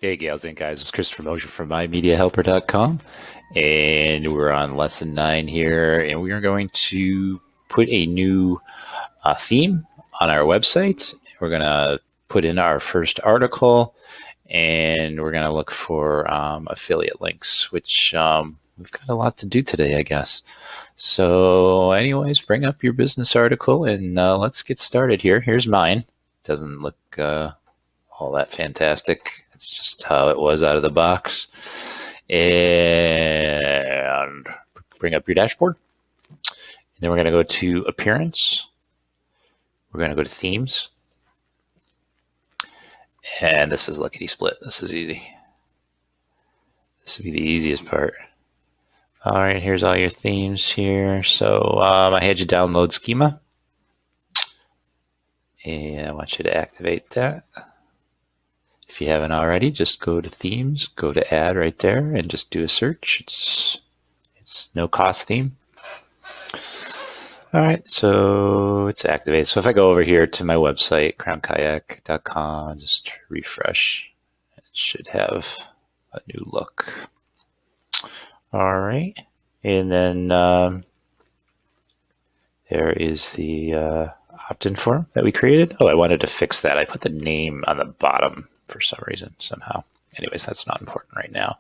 Hey, gals and guys, it's Christopher Mosier from MyMediaHelper.com, and we're on lesson 9 here, and we are going to put a new theme on our website. We're going to put in our first article, and we're going to look for affiliate links, which we've got a lot to do today, I guess. So anyways, bring up your business article, and let's get started here. Here's mine. Doesn't look all that fantastic. It's just how it was out of the box. And bring up your dashboard. And then we're going to go to Appearance. We're going to go to Themes. And this is lickety split. This is easy. This will be the easiest part. All right, here's all your themes here. So I had you download Schema. And I want you to activate that. If you haven't already, just go to Themes, go to Add right there, and just do a search. It's no cost theme. All right, so it's activated. So if I go over here to my website, crownkayak.com, just refresh, it should have a new look. All right, and then there is the opt-in form that we created. Oh, I wanted to fix that. I put the name on the bottom for some reason, somehow. Anyways, that's not important right now.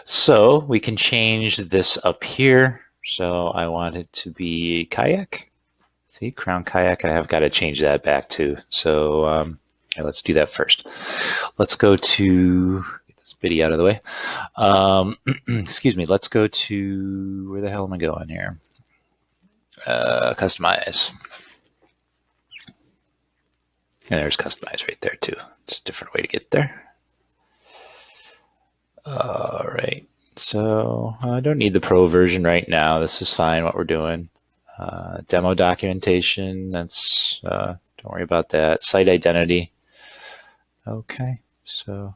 So we can change this up here. So I want it to be kayak. See, Crown Kayak, and I've got to change that back too. So let's do that first. Let's go to, get this bitty out of the way. Excuse me, let's go to, where the hell am I going here? Customize. And there's customize right there too. Just a different way to get there. All right, so I don't need the pro version right now. This is fine what we're doing. Demo documentation, that's, don't worry about that. Site identity. Okay, so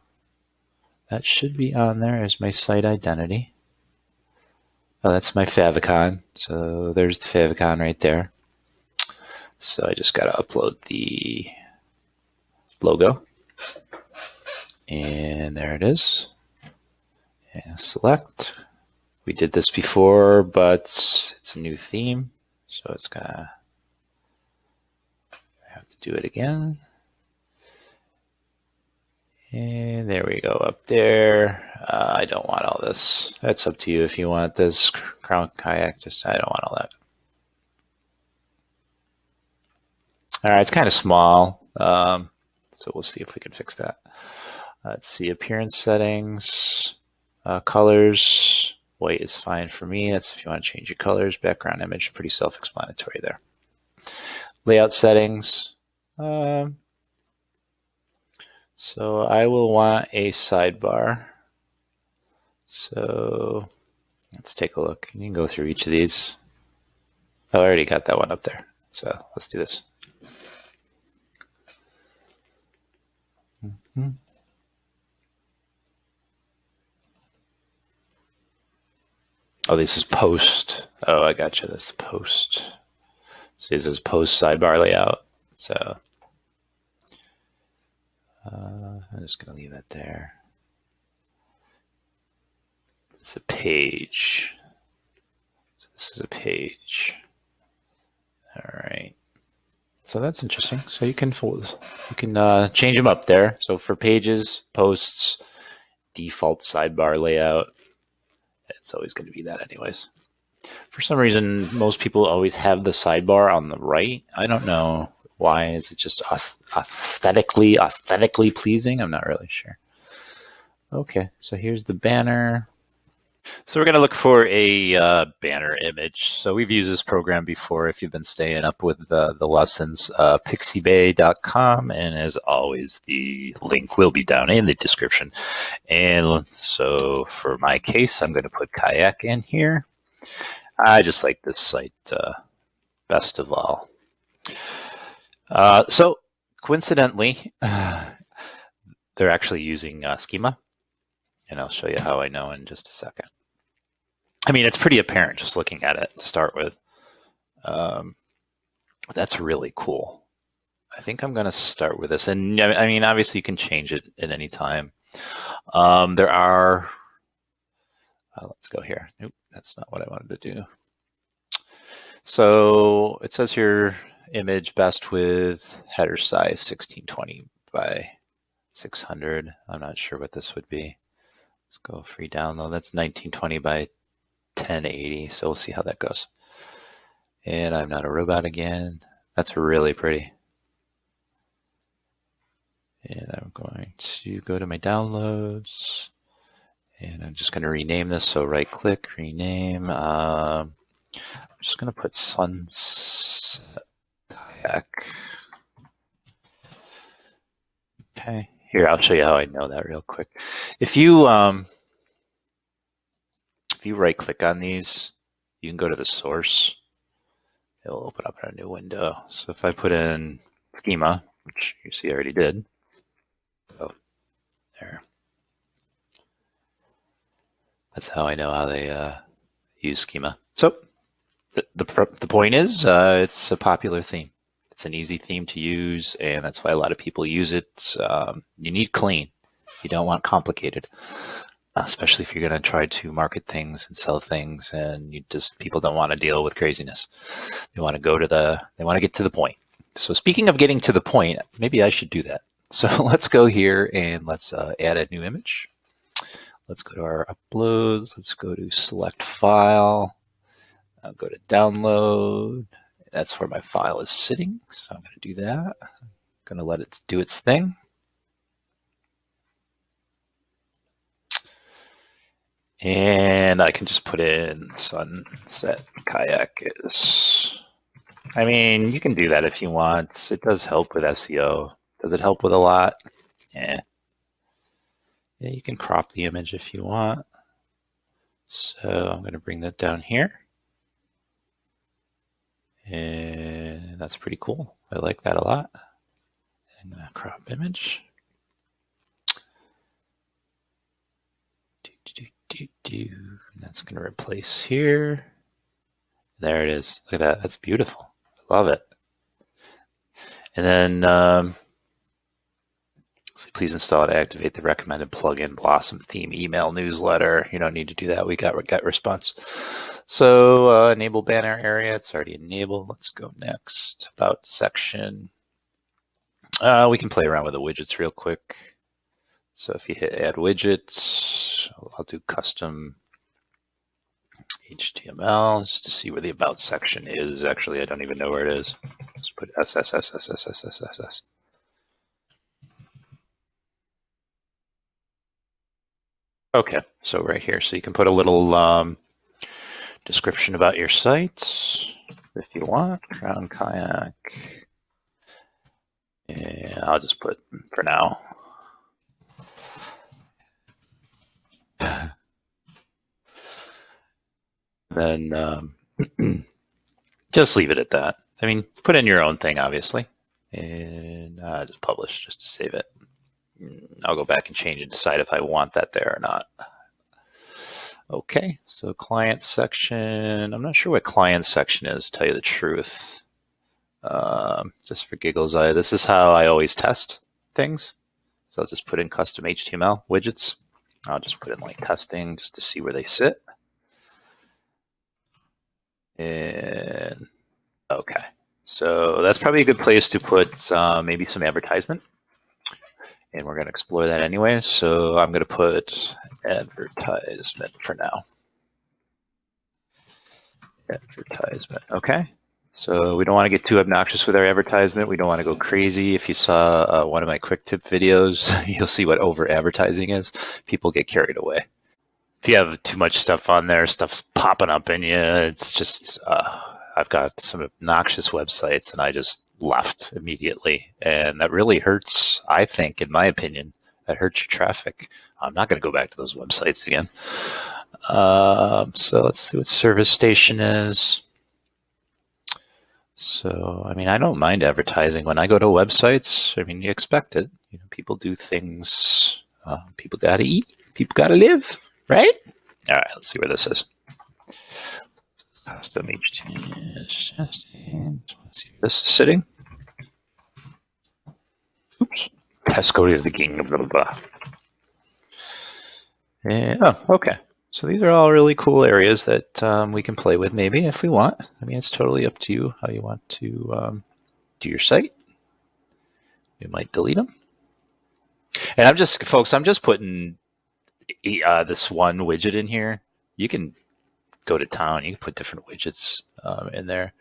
that should be on there as my site identity. Oh, that's my favicon. So there's the favicon right there. So I just got to upload the logo. And there it is. And select. We did this before, but it's a new theme. So it's gonna have to do it again. And there we go up there. I don't want all this. That's up to you if you want this. Crown Kayak, just, I don't want all that. All right, it's kind of small. So we'll see if we can fix that. Let's see, appearance settings, colors. White is fine for me. That's if you want to change your colors. Background image, pretty self-explanatory there. Layout settings. So I will want a sidebar. So let's take a look. You can go through each of these. Oh, I already got that one up there. So let's do this. Oh, this is post. Oh, I got you. This is post. So this is post sidebar layout. So I'm just going to leave that there. It's a page. So this is a page. All right. So that's interesting. So you can change them up there. So for pages, posts, default sidebar layout, it's always going to be that anyways. For some reason, most people always have the sidebar on the right. I don't know why. Is it just aesthetically pleasing? I'm not really sure. Okay, so here's the banner. So we're going to look for a banner image. So we've used this program before if you've been staying up with the lessons, pixiebay.com. And as always, the link will be down in the description. And so for my case, I'm going to put kayak in here. I just like this site best of all. So coincidentally, they're actually using Schema. And I'll show you how I know in just a second. I mean, it's pretty apparent just looking at it to start with. That's really cool. I think I'm going to start with this. And I mean, obviously you can change it at any time. There are, let's go here. Nope, that's not what I wanted to do. So it says here, image best with header size 1620 by 600. I'm not sure what this would be. Let's go free download. That's 1920 by 1080. So we'll see how that goes. And I'm not a robot again. That's really pretty. And I'm going to go to my downloads. And I'm just going to rename this. So right click, rename. I'm just going to put Sunset Kayak. Okay, here, I'll show you how I know that real quick. If you right click on these, you can go to the source. It'll open up in a new window. So if I put in schema, which you see I already did, so there. That's how I know how they use schema. So the point is, it's a popular theme. It's an easy theme to use, and that's why a lot of people use it. You need clean. You don't want complicated, especially if you're going to try to market things and sell things, and people don't want to deal with craziness. They want to get to the point. So speaking of getting to the point, maybe I should do that. So let's go here and let's add a new image. Let's go to our uploads. Let's go to select file. I'll go to download. That's where my file is sitting. So I'm going to do that. I'm going to let it do its thing. And I can just put in Sunset Kayak is. I mean, you can do that if you want. It does help with SEO. Does it help with a lot? Yeah. Yeah, you can crop the image if you want. So I'm going to bring that down here. And that's pretty cool. I like that a lot. I'm going to crop image. That's going to replace here. There it is. Look at that. That's beautiful. I love it. And then please install and activate the recommended plugin Blossom theme email newsletter. You don't need to do that. We got response. So enable banner area. It's already enabled. Let's go next. About section. We can play around with the widgets real quick. So if you hit add widgets, I'll do custom HTML just to see where the about section is. Actually, I don't even know where it is. Just put SSSSSSSSS. Okay, so right here. So you can put a little description about your site if you want. Crown Kayak. And I'll just put for now. Then just leave it at that. I mean, put in your own thing, obviously. And just publish just to save it. I'll go back and change and decide if I want that there or not. Okay, so client section. I'm not sure what client section is, to tell you the truth. Just for giggles, this is how I always test things. So I'll just put in custom HTML widgets. I'll just put in like testing just to see where they sit. And okay, so that's probably a good place to put maybe some advertisement. And we're going to explore that anyway. So I'm going to put advertisement for now. Advertisement, okay. So we don't want to get too obnoxious with our advertisement. We don't want to go crazy. If you saw one of my quick tip videos, you'll see what over advertising is. People get carried away. If you have too much stuff on there, stuff's popping up in you. It's just, I've got some obnoxious websites and I just left immediately. And that really hurts, I think, in my opinion, that hurts your traffic. I'm not going to go back to those websites again. So let's see what service station is. So, I mean, I don't mind advertising when I go to websites. I mean, you expect it. You know, people do things. People got to eat. People got to live, right? All right, let's see where this is. Custom HTML. Let's see where this is sitting. Oops. Let's go to the game. Blah, blah, blah. Okay. So these are all really cool areas that we can play with maybe if we want. I mean, it's totally up to you how you want to do your site. We might delete them. And I'm just, folks, I'm just putting this one widget in here. You can go to town. You can put different widgets in there.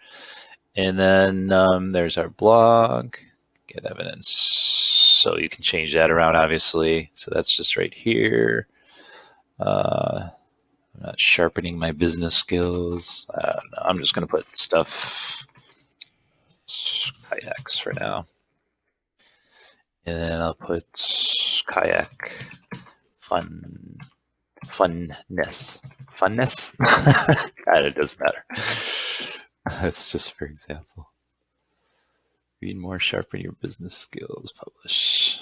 And then there's our blog, get evidence. So you can change that around, obviously. So that's just right here. I'm not sharpening my business skills. I don't know. I'm just going to put stuff kayaks for now. And then I'll put kayak funness. Funness? It doesn't matter. That's just for example. Read more, sharpen your business skills, publish.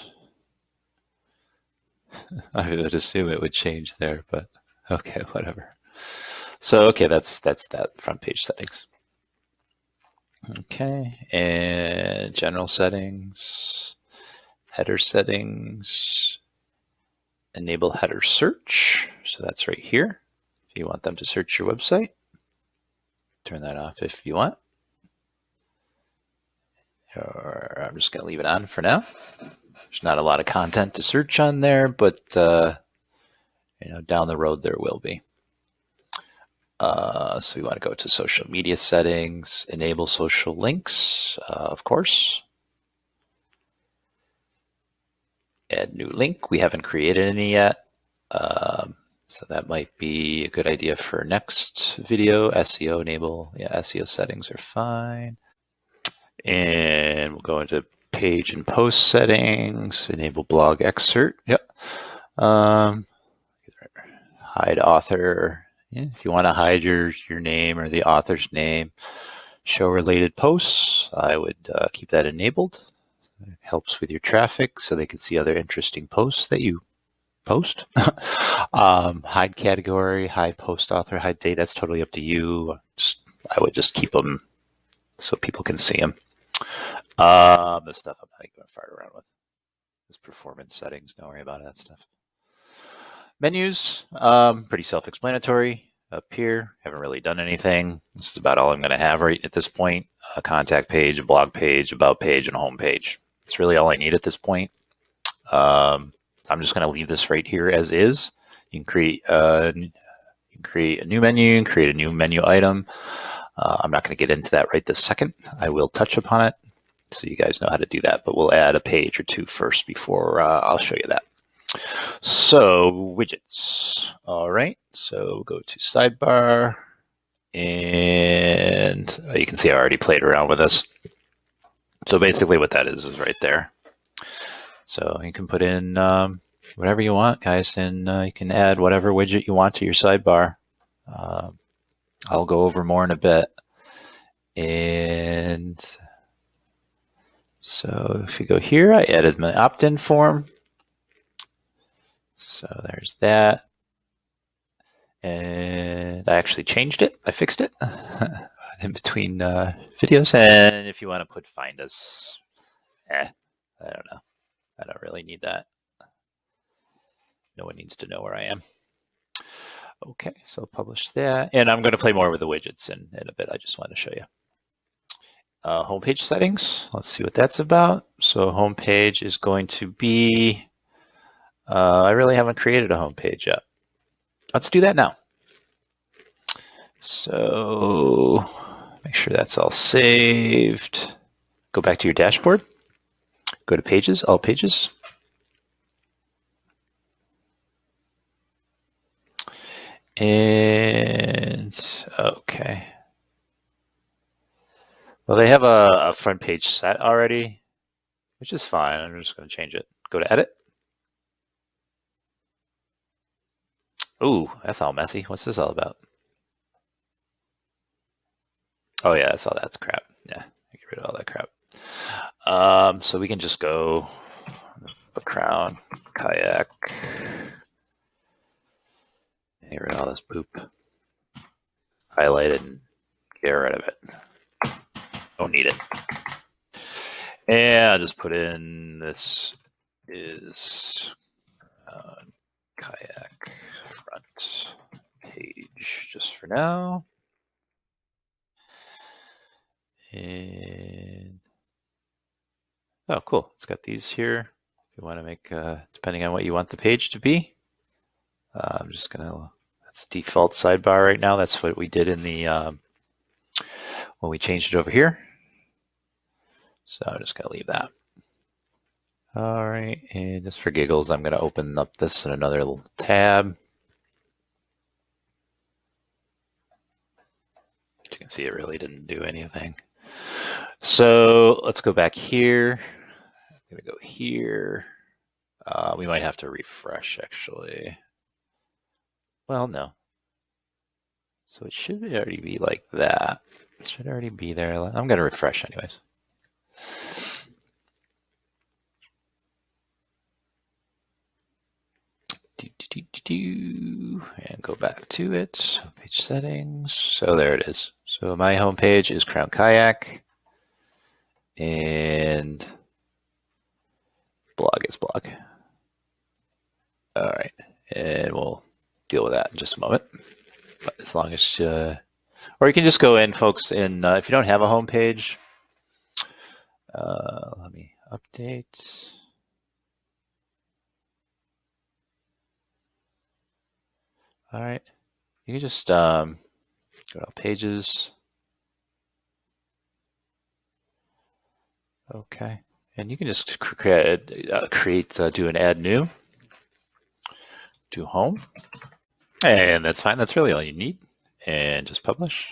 I would assume it would change there, but okay, whatever. So, okay, that's that front page settings. Okay, and general settings, header settings, enable header search. So that's right here. If you want them to search your website, turn that off if you want. Or I'm just going to leave it on for now. There's not a lot of content to search on there, but down the road there will be. So we want to go to social media settings, enable social links, of course. Add new link. We haven't created any yet. So that might be a good idea for next video. SEO enable. Yeah, SEO settings are fine. And we'll go into page and post settings, enable blog excerpt. Yep. Hide author. Yeah, if you want to hide your name or the author's name, show related posts, I would keep that enabled. It helps with your traffic so they can see other interesting posts that you post. Hide category, hide post author, hide date, that's totally up to you. I would just keep them so people can see them. The stuff I'm not going to fart around with. This performance settings, don't worry about that stuff. Menus, pretty self-explanatory. Up here, haven't really done anything. This is about all I'm going to have right at this point. A contact page, a blog page, about page, and a home page. It's really all I need at this point. I'm just going to leave this right here as is. You can create a new menu and create a new menu item. I'm not going to get into that right this second. I will touch upon it so you guys know how to do that, but we'll add a page or two first before I'll show you that. So widgets. All right, so go to sidebar, and you can see I already played around with this. So basically what that is right there. So you can put in whatever you want, guys, and you can add whatever widget you want to your sidebar. I'll go over more in a bit. And so if you go here, I added my opt-in form. So there's that. And I actually changed it. I fixed it in between videos. And if you want to put find us, I don't know. I don't really need that. No one needs to know where I am. Okay, so publish that. And I'm going to play more with the widgets in a bit. I just want to show you. Homepage settings. Let's see what that's about. So homepage is going to be, I really haven't created a homepage yet. Let's do that now. So make sure that's all saved. Go back to your dashboard. Go to pages, all pages. And okay. Well, they have a front page set already, which is fine. I'm just going to change it. Go to edit. Ooh, that's all messy. What's this all about? Oh yeah, that's crap. Yeah, get rid of all that crap. So we can just go a crown, kayak, get rid of all this poop. Highlight it and get rid of it. Don't need it. And I'll just put in this is kayak front page just for now. And oh, cool. It's got these here. If you want to make, depending on what you want the page to be. I'm just going to, that's default sidebar right now. That's what we did in the, when we changed it over here. So I'm just going to leave that. All right, and just for giggles, I'm going to open up this in another little tab. As you can see, it really didn't do anything. So let's go back here. I'm going to go here. We might have to refresh, actually. Well, no. So it should already be like that. It should already be there. I'm going to refresh anyways. And go back to it. Page settings. So there it is. So my home page is Crown Kayak. And blog is blog. All right. And we'll deal with that in just a moment. But as long as, or you can just go in, folks, and if you don't have a home page, let me update. All right. You can just go to pages. Okay. And you can just do an add new, do home. And that's fine. That's really all you need. And just publish.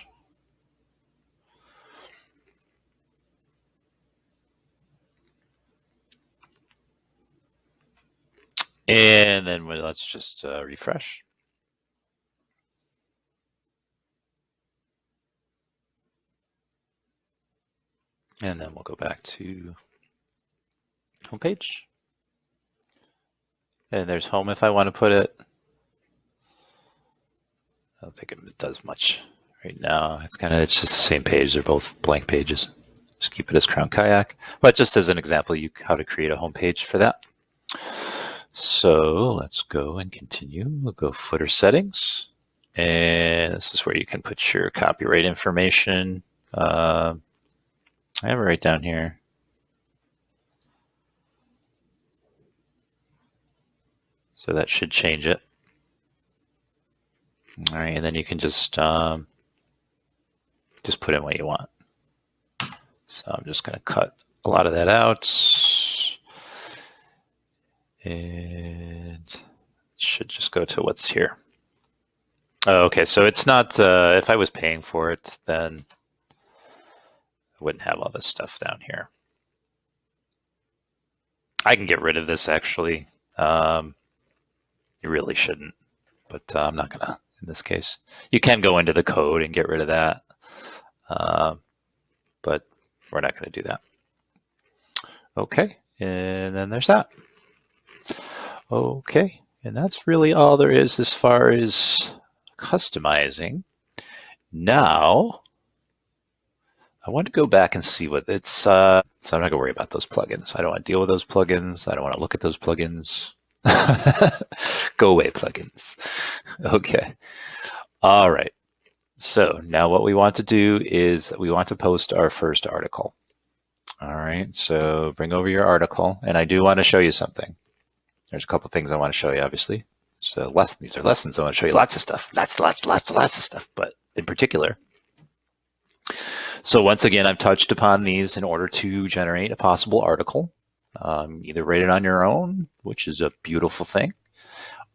And then let's just refresh. And then we'll go back to homepage. And there's home if I want to put it. I don't think it does much right now. It's just the same page. They're both blank pages. Just keep it as Crown Kayak. But just as an example, how to create a home page for that. So let's go and continue. We'll go footer settings. And this is where you can put your copyright information. I have it right down here. So that should change it. All right, and then you can just put in what you want. So I'm just going to cut a lot of that out. And it should just go to what's here. Oh, okay, so it's not, if I was paying for it, then I wouldn't have all this stuff down here. I can get rid of this, actually. You really shouldn't, but I'm not going to in this case. You can go into the code and get rid of that, but we're not going to do that. Okay, and then there's that. Okay, and that's really all there is as far as customizing. Now, I want to go back and see what it's, so I'm not going to worry about those plugins. I don't want to deal with those plugins. I don't want to look at those plugins. Go away, plugins. Okay. All right. So now what we want to do is we want to post our first article. All right. So bring over your article. And I do want to show you something. There's a couple things I want to show you, obviously. So these are lessons. I want to show you lots of stuff. Lots of stuff. But in particular, so once again, I've touched upon these in order to generate a possible article. Either write it on your own, which is a beautiful thing,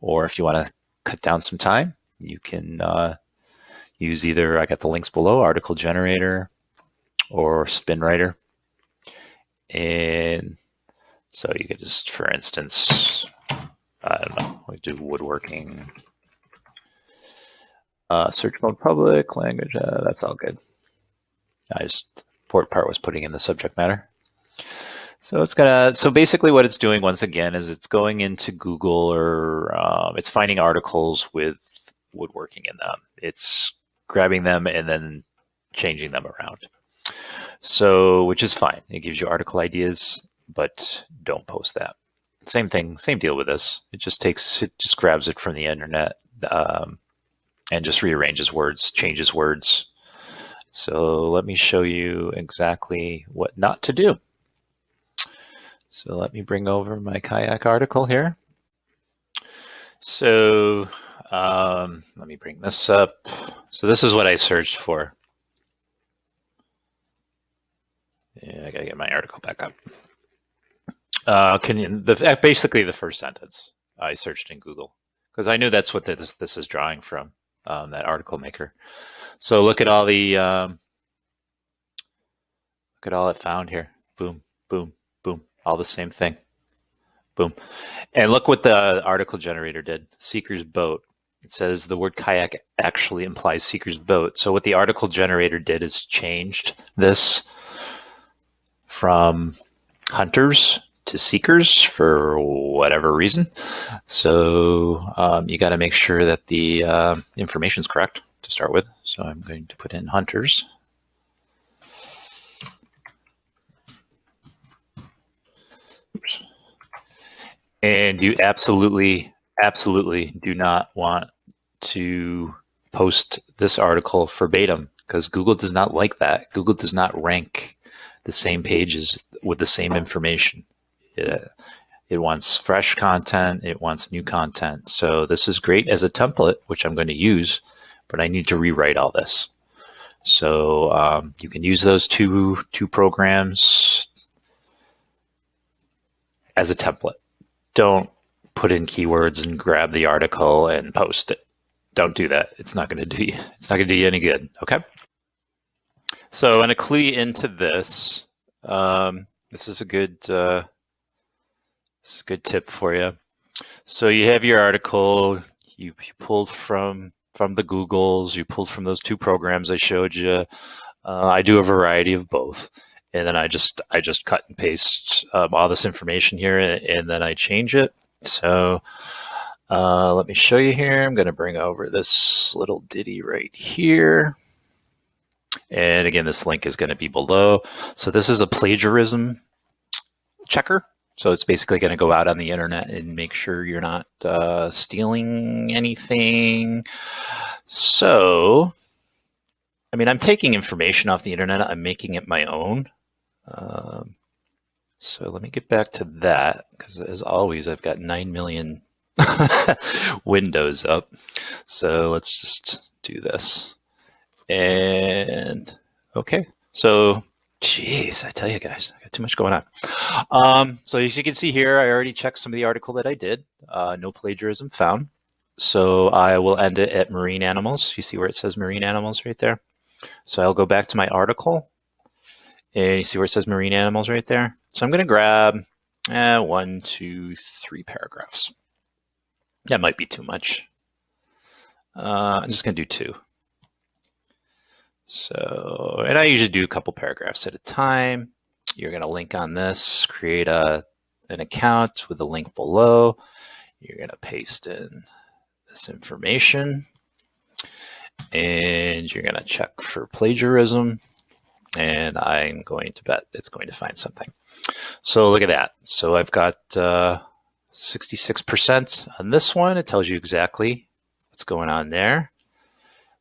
or if you want to cut down some time, you can use either, I got the links below, article generator or SpinWriter. And so you could just, for instance, I don't know, we do woodworking, search mode public, language, that's all good. Important part was putting in the subject matter. So so basically what it's doing once again is it's going into Google, or it's finding articles with woodworking in them. It's grabbing them and then changing them around. So, which is fine. It gives you article ideas, but don't post that. Same thing, same deal with this. It just grabs it from the internet and just rearranges words, changes words. So let me show you exactly what not to do. So let me bring over my kayak article here. So let me bring this up. So this is what I searched for. Yeah, I gotta get my article back up. Basically the first sentence I searched in Google because I knew that's what this is drawing from, that article maker. So look at all the look at all it found here. Boom, boom, boom, all the same thing. Boom. And look what the article generator did. Seeker's boat. It says the word kayak actually implies seeker's boat. So what the article generator did is changed this from hunters to seekers for whatever reason. So you got to make sure that the information is correct to start with. So I'm going to put in hunters. Oops. And you absolutely do not want to post this article verbatim because Google does not like that. Google does not rank the same pages with the same information. It wants fresh content. It wants new content. So this is great as a template, which I'm going to use, but I need to rewrite all this. So you can use those two programs as a template. Don't put in keywords and grab the article and post it. Don't do that. It's not going to do you. It's not going to do you any good. Okay. So I'm going to clue into this. This is a good tip for you. So you have your article. You pulled from the Googles. You pulled from those two programs I showed you. I do a variety of both, and then I just cut and paste all this information here, and then I change it. So let me show you here. I'm going to bring over this little ditty right here. And again, this link is going to be below. So this is a plagiarism checker. So it's basically going to go out on the internet and make sure you're not stealing anything. So, I mean, I'm taking information off the internet. I'm making it my own. So let me get back to that because as always, I've got 9 million windows up. So let's just do this. And okay, so geez, I tell you guys, I got too much going on. So as you can see here, I already checked some of the article that I did. No plagiarism found. So I will end it at marine animals. You see where it says marine animals right there? So I'll go back to my article. And you see where it says marine animals right there? So I'm going to grab 1, 2, 3 paragraphs. That might be too much. I'm just going to do 2. So, and I usually do a couple paragraphs at a time. You're going to link on this, create an account with the link below. You're going to paste in this information, and you're going to check for plagiarism. And I'm going to bet it's going to find something. So look at that. So I've got 66% on this one. It tells you exactly what's going on there.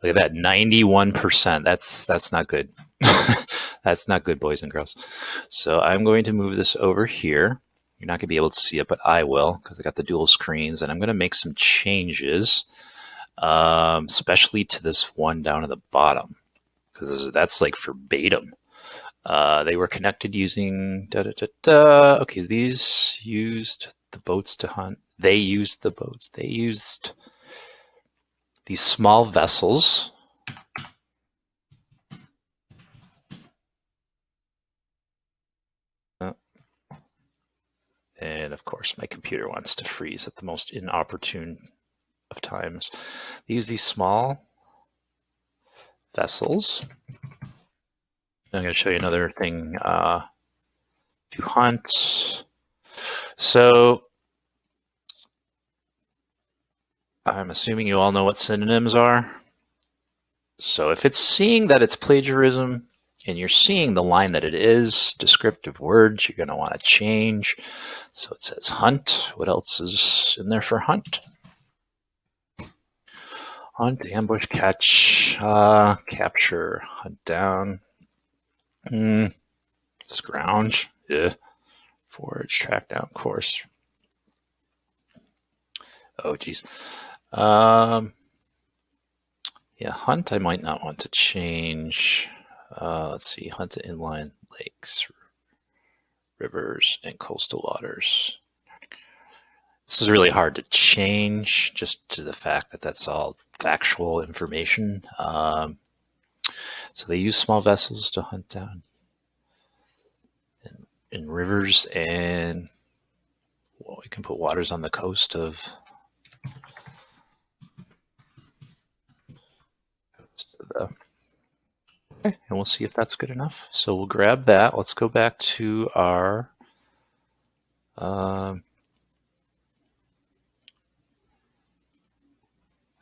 Look at that, 91%. That's not good. That's not good, boys and girls. So I'm going to move this over here. You're not going to be able to see it, but I will because I got the dual screens, and I'm going to make some changes, especially to this one down at the bottom because that's like verbatim. They were connected using Okay, these used the boats to hunt. They used the boats. They used these small vessels. And of course, my computer wants to freeze at the most inopportune of times. They use these small vessels. I'm going to show you another thing to hunt. So I'm assuming you all know what synonyms are. So if it's seeing that it's plagiarism, and you're seeing the line that it is, descriptive words you're going to want to change. So it says hunt. What else is in there for hunt? Hunt, ambush, catch, capture, hunt down, scrounge, forage, track down, course. Oh, geez. Yeah, hunt I might not want to change. Let's see, hunt inland lakes, rivers, and coastal waters. This is really hard to change just to the fact that that's all factual information. So they use small vessels to hunt down in rivers, and well, we can put waters on the coast of the. Okay, and we'll see if that's good enough. So we'll grab that. Let's go back to our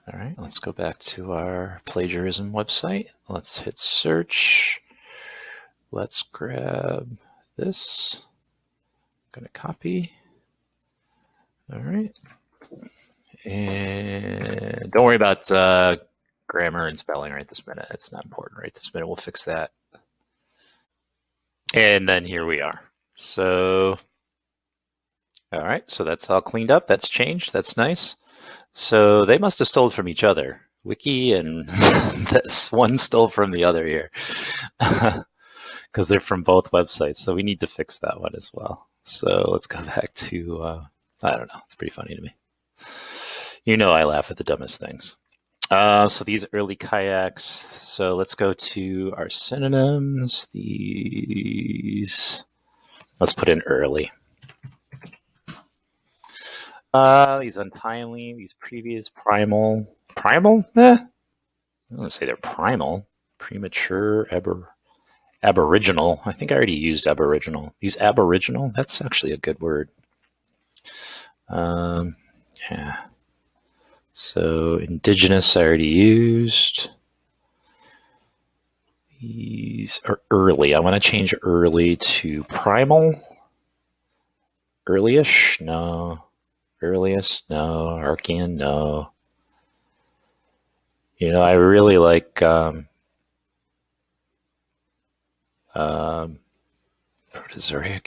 all right, let's go back to our plagiarism website. Let's hit search. Let's grab this. I'm going to copy. All right. And don't worry about grammar and spelling right this minute. It's not important right this minute. We'll fix that. And then here we are. So, all right. So that's all cleaned up. That's changed. That's nice. So they must have stolen from each other. Wiki and this one stole from the other here because they're from both websites. So we need to fix that one as well. So let's go back to, I don't know. It's pretty funny to me. You know I laugh at the dumbest things. So these early kayaks. So let's go to our synonyms. These, let's put in early. These untimely, these previous, primal. Primal? I don't want to say they're primal. Premature, aboriginal. I think I already used aboriginal. These aboriginal, that's actually a good word. Yeah. So indigenous I already used. These are early. I want to change early to primal. Earlyish? No. Earliest? No. Archean? No. You know, I really like Proterozoic,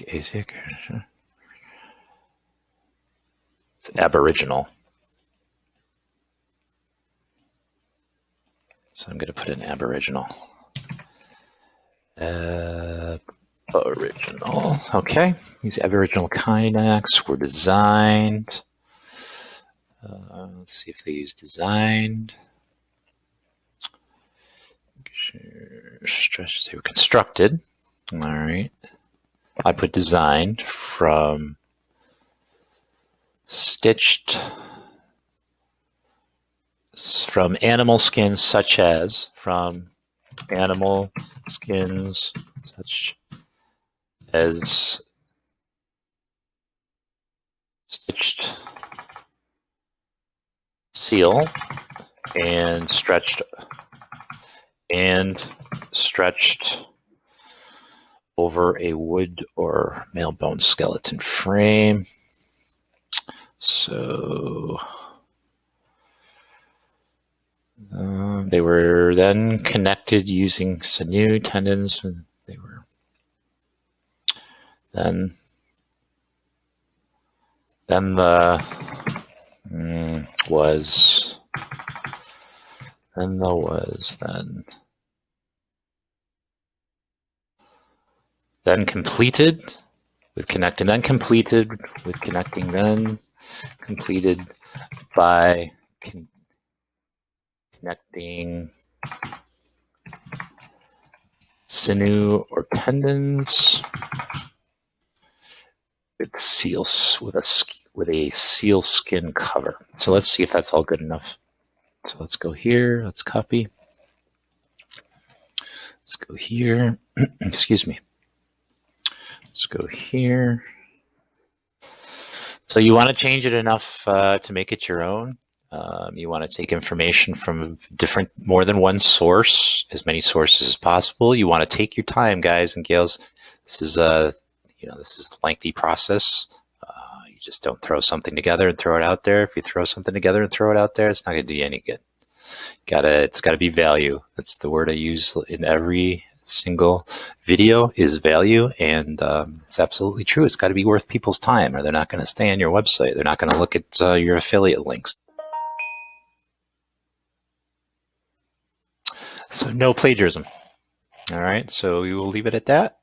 Asiac. It's aboriginal. So I'm going to put in aboriginal. Aboriginal. Okay. These aboriginal kayaks were designed. Let's see if they use designed. They were constructed. All right. I put designed from stitched from animal skins such as from animal skins such as stitched seal and stretched over a wood or male bone skeleton frame. So they were then connected using sinew tendons. And they were then completed with connecting, then completed with connecting, then completed by connecting sinew or tendons with seals with a seal skin cover. So let's see if that's all good enough. So let's go here. Let's copy. Let's go here. Excuse me. Let's go here. So you want to change it enough to make it your own. You want to take information from more than one source, as many sources as possible. You want to take your time, guys and gals. This is this is a lengthy process. You just don't throw something together and throw it out there. If you throw something together and throw it out there, it's not going to do you any good. It's got to be value. That's the word I use in every single video, is value, and it's absolutely true. It's got to be worth people's time, or they're not going to stay on your website. They're not going to look at your affiliate links. So no plagiarism. All right, so we will leave it at that,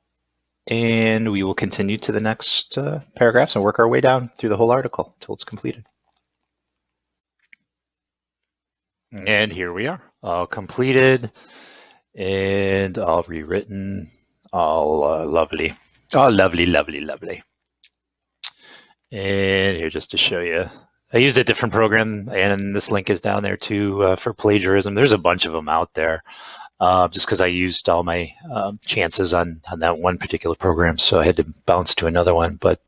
and we will continue to the next paragraphs and work our way down through the whole article until it's completed. And here we are, all completed and all rewritten, all lovely. Oh, lovely, lovely, lovely. And here, just to show you, I used a different program, and this link is down there too for plagiarism. There's a bunch of them out there, just because I used all my chances on that one particular program, so I had to bounce to another one. But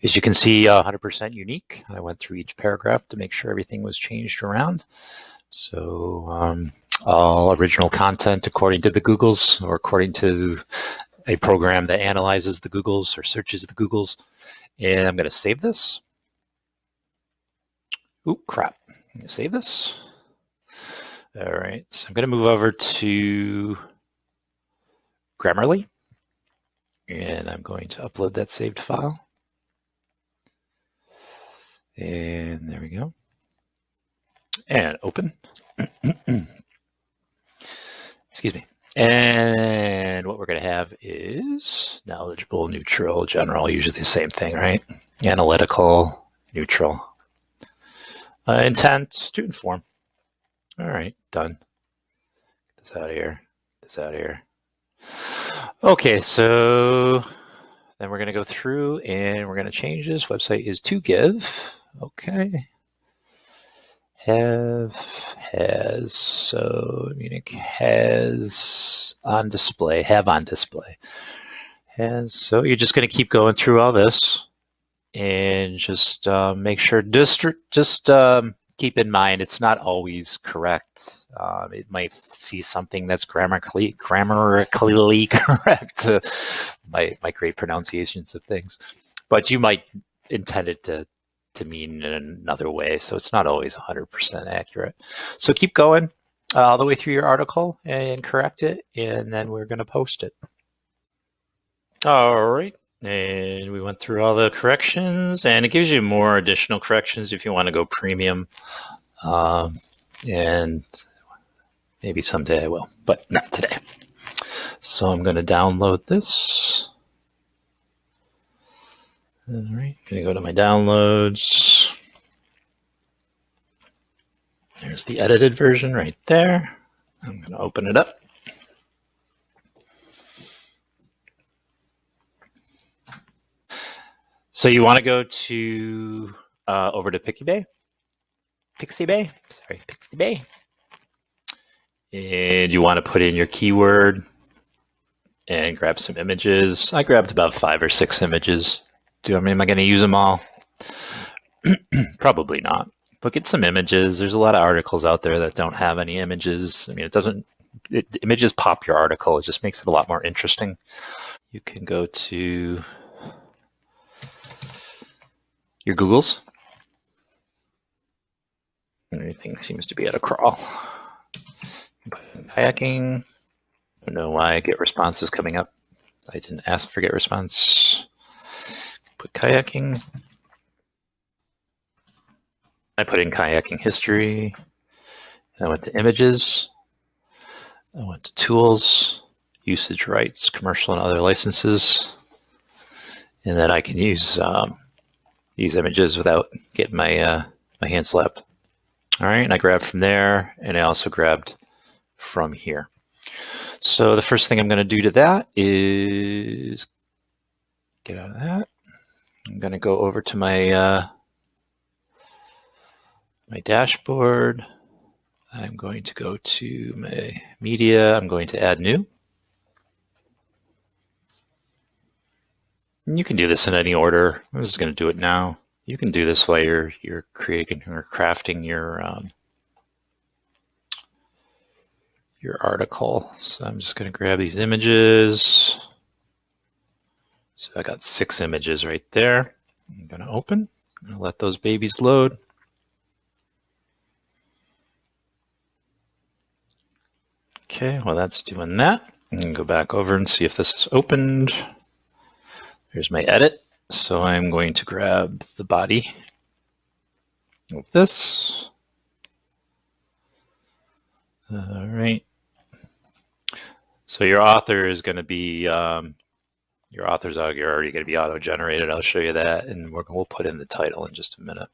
as you can see, 100% unique. I went through each paragraph to make sure everything was changed around. So all original content according to the Googles, or according to a program that analyzes the Googles or searches the Googles. And I'm going to save this. Oop, crap. I'm going to save this. All right, so I'm going to move over to Grammarly, and I'm going to upload that saved file. And there we go. And open. Excuse me. And what we're going to have is knowledgeable, neutral, general, usually the same thing, right? Analytical, neutral. Intent to inform. All right, done. Get this out of here. Get this out of here. Okay, so then we're going to go through and we're going to change this. Website is to give. Okay. Have, has, so Munich has on display, have on display. Has, so you're just going to keep going through all this and just make sure, just keep in mind, it's not always correct. It might see something that's grammatically correct, my great pronunciations of things, but you might intend it to mean in another way, so it's not always 100% accurate. So keep going all the way through your article and correct it, and then we're going to post it. All right, and we went through all the corrections, and it gives you more additional corrections if you want to go premium, and maybe someday I will, but not today. So I'm going to download this. All right, I'm going to go to my downloads. There's the edited version right there. I'm going to open it up. So you want to go to over to Pixabay, and you want to put in your keyword and grab some images. I grabbed about 5 or 6 images. Am I going to use them all? Probably not. But get some images. There's a lot of articles out there that don't have any images. I mean, images pop your article. It just makes it a lot more interesting. You can go to your Googles. Everything seems to be at a crawl. Kayaking. I don't know why I get responses coming up. I didn't ask for get response. Put kayaking. I put in kayaking history. I went to images. I went to tools, usage rights, commercial and other licenses. And then I can use these images without getting my hand slapped. All right, and I grabbed from there, and I also grabbed from here. So the first thing I'm going to do to that is get out of that. I'm going to go over to my my dashboard. I'm going to go to my media. I'm going to add new. And you can do this in any order. I'm just going to do it now. You can do this while you're creating or crafting your article. So I'm just going to grab these images. So I got 6 images right there. I'm going to open. I'm going to let those babies load. Okay, well that's doing that. I'm going to go back over and see if this is opened. Here's my edit. So I'm going to grab the body of this. All right. So your author is going to be, your authors are already going to be auto-generated. I'll show you that, and we'll put in the title in just a minute.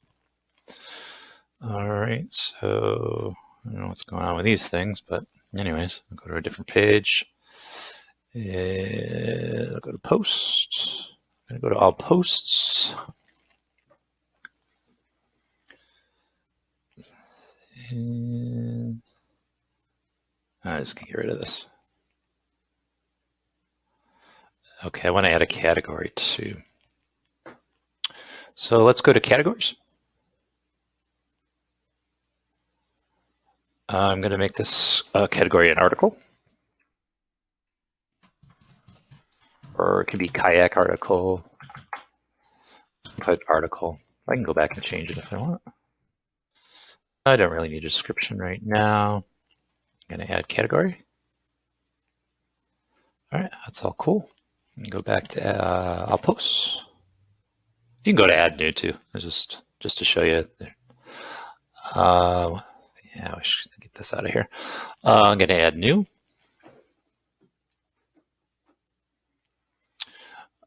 All right, so I don't know what's going on with these things, but anyways, I'll go to a different page. And I'll go to post. I'm going to go to all posts. And I'm just going to get rid of this. Okay, I want to add a category too. So let's go to categories. I'm going to make this category an article. Or it can be kayak article, put article. I can go back and change it if I want. I don't really need a description right now. I'm going to add category. All right, that's all cool. Go back to all posts. You can go to add new too, just to show you. Yeah, we should get this out of here. I'm going to add new.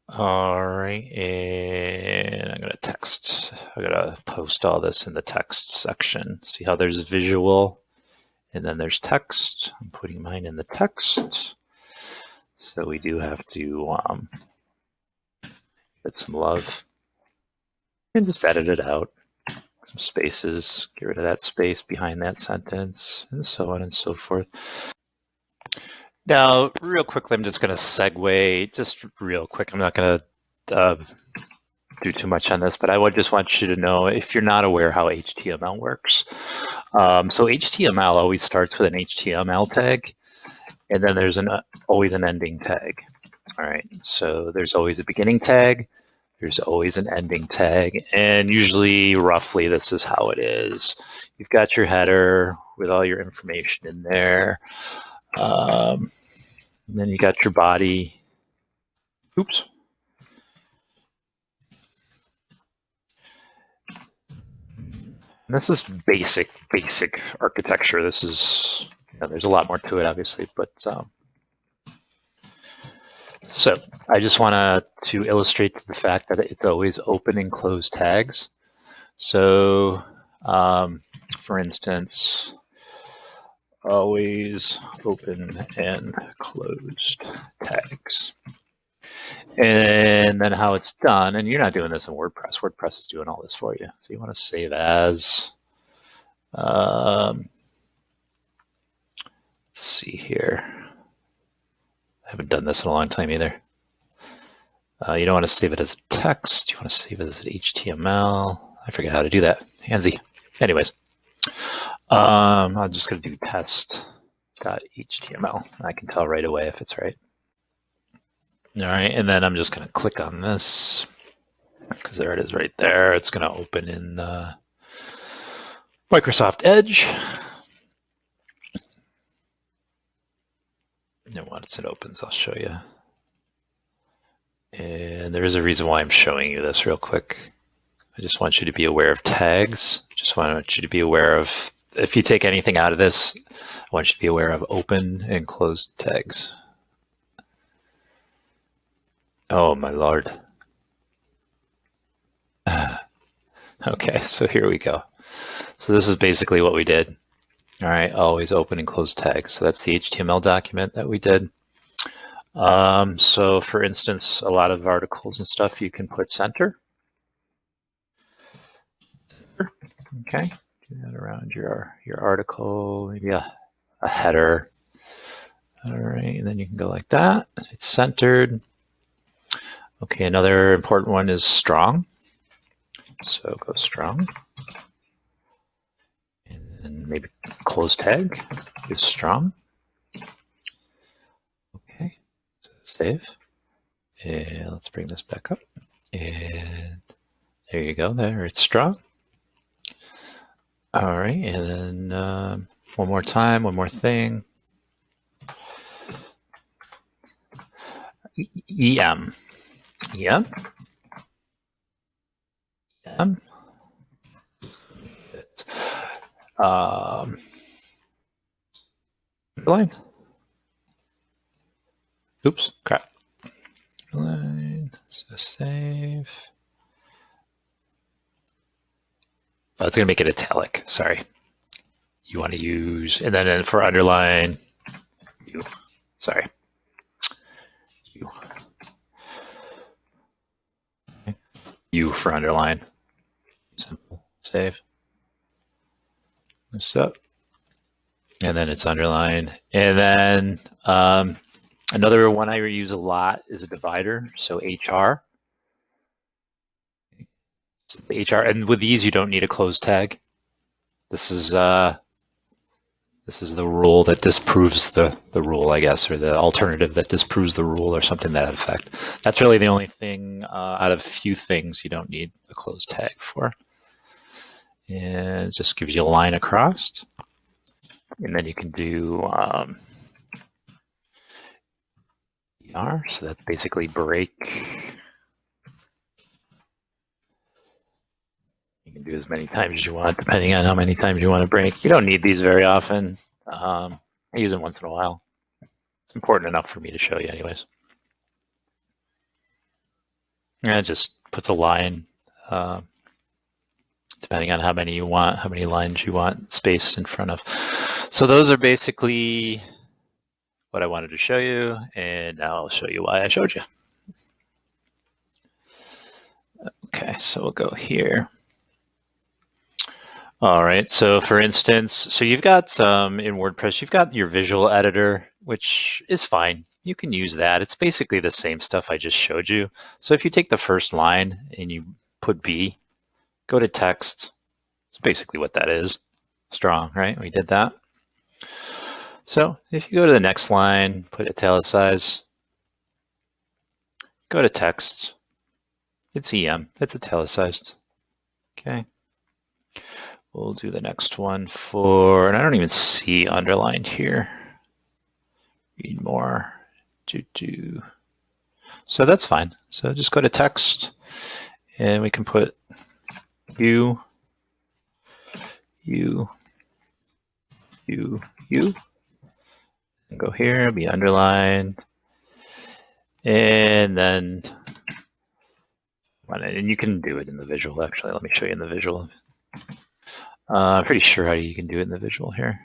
All right, and I'm going to text. I'm going to post all this in the text section. See how there's visual, and then there's text. I'm putting mine in the text. So we do have to get some love and just edit it out. Some spaces, get rid of that space behind that sentence, and so on and so forth. Now, real quickly, I'm just going to segue, just real quick. I'm not going to do too much on this, but I would just want you to know, if you're not aware how HTML works. So HTML always starts with an HTML tag, and then there's always an ending tag. All right, so there's always a beginning tag, there's always an ending tag, and usually, roughly, this is how it is. You've got your header with all your information in there. And then you got your body. Oops. And this is basic architecture. This is, there's a lot more to it, obviously, but so I just want to illustrate the fact that it's always open and closed tags. So, for instance, always open and closed tags. And then how it's done, and you're not doing this in WordPress. WordPress is doing all this for you. So you want to save as, let's see here. I haven't done this in a long time either. You don't want to save it as text. You want to save it as HTML. I forget how to do that. Handsy. Anyways, I'm just going to do test.html. I can tell right away if it's right. All right, and then I'm just going to click on this because there it is right there. It's going to open in Microsoft Edge. And once it opens, I'll show you. And there is a reason why I'm showing you this real quick. I just want you to be aware of tags. Just want you to be aware of, if you take anything out of this, I want you to be aware of open and closed tags. Oh, my Lord. Okay, so here we go. So this is basically what we did. All right, always open and close tags. So that's the HTML document that we did. So for instance, a lot of articles and stuff, you can put center. Okay, do that around your article, maybe a header. All right, and then you can go like that. It's centered. Okay, another important one is strong. So go strong. And then maybe close tag is strong. Okay, so save. And let's bring this back up. And there you go, there, it's strong. All right, and then one more time, one more thing. EM. EM. EM. Line. Oops, crap. Line, so save. Oh, it's going to make it italic, sorry. You want to use, and then for underline, U. Sorry. U. Okay. U for underline. Simple. Save. This up. And then it's underlined. And then another one I use a lot is a divider. So HR. So HR, and with these you don't need a close tag. This is the rule that disproves the rule, I guess, or the alternative that disproves the rule, or something to that effect. That's really the only thing out of few things you don't need a close tag for. And it just gives you a line across. And then you can do ER, so that's basically break. You can do as many times as you want, depending on how many times you want to break. You don't need these very often. I use them once in a while. It's important enough for me to show you anyways. And it just puts a line, depending on how many you want, how many lines you want spaced in front of. So those are basically what I wanted to show you, and now I'll show you why I showed you. Okay, so we'll go here. All right, so for instance, so you've got in WordPress, you've got your visual editor, which is fine. You can use that. It's basically the same stuff I just showed you. So if you take the first line and you put B, go to text. It's basically what that is. Strong, right? We did that. So if you go to the next line, put italicize, go to text. It's EM. It's italicized. Okay. We'll do the next one for, and I don't even see underlined here. Read more. So that's fine. So just go to text, and we can put U, U, U, U, and go here, it'll be underlined, and then, and you can do it in the visual, actually. Let me show you in the visual. I'm pretty sure how you can do it in the visual here.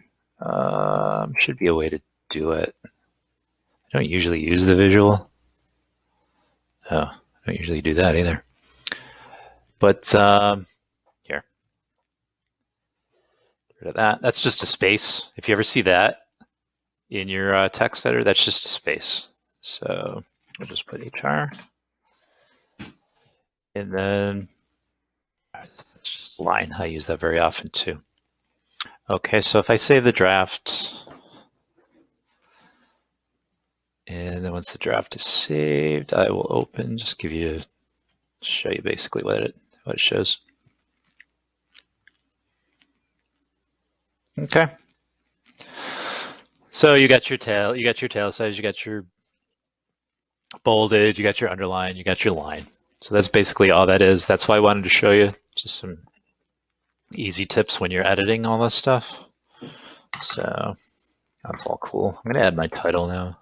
Should be a way to do it. I don't usually use the visual. Oh, I don't usually do that either. But here, get rid of that. That's just a space. If you ever see that in your text editor, that's just a space. So we'll just put HR. And then it's just a line. I use that very often too. Okay, so if I save the draft, and then once the draft is saved, I will open, just give you, show you basically what it shows. Okay. So you got your tail, you got your tail size, you got your bolded, you got your underline, you got your line. So that's basically all that is. That's why I wanted to show you just some easy tips when you're editing all this stuff. So that's all cool. I'm going to add my title now.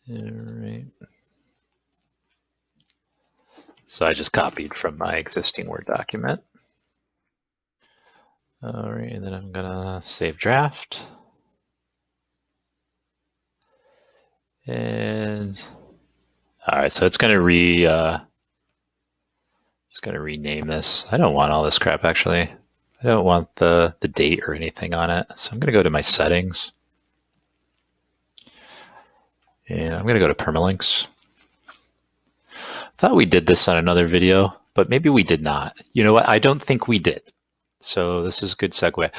All right. So I just copied from my existing Word document. All right, and then I'm gonna save draft. And all right, so it's gonna rename this. I don't want all this crap actually. I don't want the date or anything on it. So I'm gonna go to my settings. And I'm gonna go to Permalinks. thought we did this on another video, but maybe we did not. You know what? I don't think we did. So this is a good segue.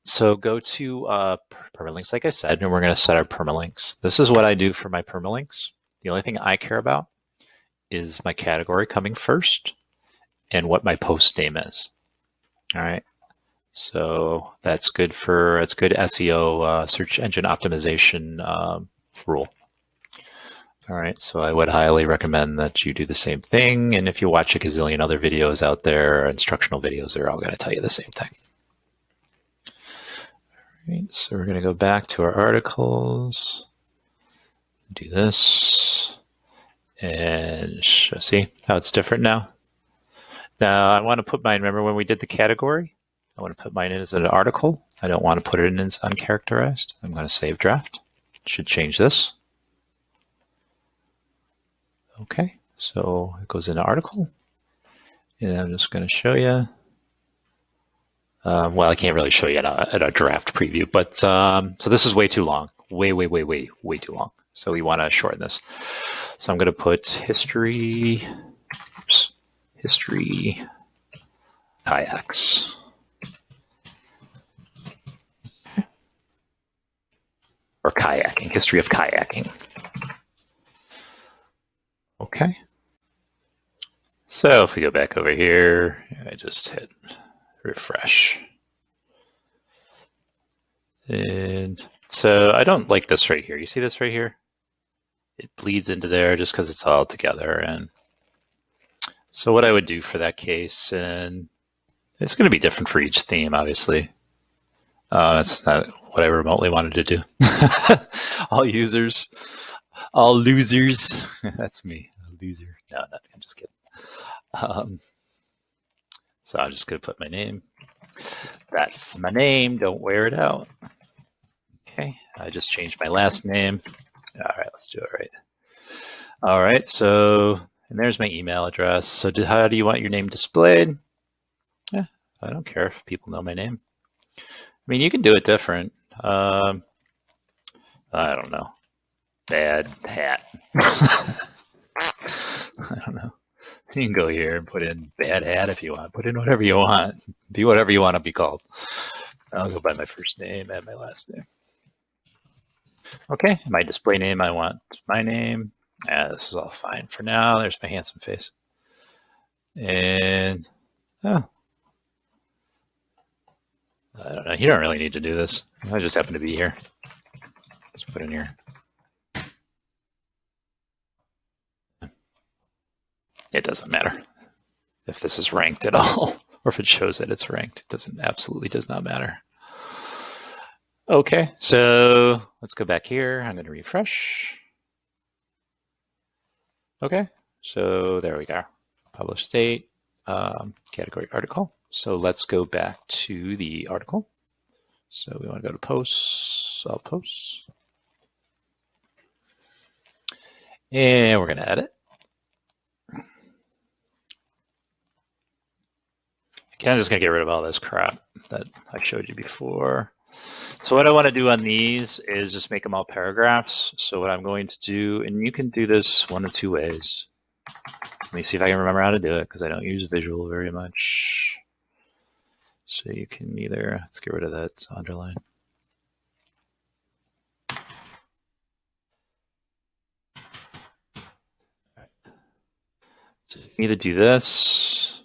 So go to permalinks, like I said, and we're going to set our permalinks. This is what I do for my permalinks. The only thing I care about is my category coming first and what my post name is. All right. So that's good SEO, search engine optimization rule. All right, so I would highly recommend that you do the same thing. And if you watch a gazillion other videos out there, instructional videos, they're all going to tell you the same thing. All right, so we're going to go back to our articles, do this, and see how it's different now. Now I want to put mine, remember when we did the category? I want to put mine in as an article. I don't want to put it in as uncharacterized. I'm going to save draft. Should change this. Okay, so it goes into article, and I'm just going to show you. Well, I can't really show you at a draft preview, but so this is way too long, way too long. So we want to shorten this. So I'm going to put history kayaks. Or kayaking, history of kayaking. Okay. So if we go back over here, I just hit refresh. And so I don't like this right here. You see this right here? It bleeds into there just because it's all together. And so what I would do for that case, and it's going to be different for each theme, obviously. That's not what I remotely wanted to do. All users, all losers. That's me, a loser. No, I'm just kidding. So I'm just going to put my name. That's my name. Don't wear it out. Okay, I just changed my last name. All right, let's do it right. All right, so, and there's my email address. So how do you want your name displayed? Yeah, I don't care if people know my name. I mean, you can do it different. I don't know. Bad hat. I don't know. You can go here and put in bad hat if you want. Put in whatever you want. Be whatever you want to be called. I'll go by my first name and my last name. Okay, my display name, I want my name. This is all fine for now. There's my handsome face. And, oh, I don't know. You don't really need to do this. I just happen to be here. Just put in here. It doesn't matter if this is ranked at all, or if it shows that it's ranked. It absolutely does not matter. Okay, so let's go back here. I'm going to refresh. Okay, so there we go. Publish state, category article. So let's go back to the article. So we want to go to posts, all posts. And we're going to edit. Okay, I'm just going to get rid of all this crap that I showed you before. So what I want to do on these is just make them all paragraphs. So what I'm going to do, and you can do this one of two ways. Let me see if I can remember how to do it, because I don't use visual very much. So you can either, let's get rid of that underline. So you can either do this,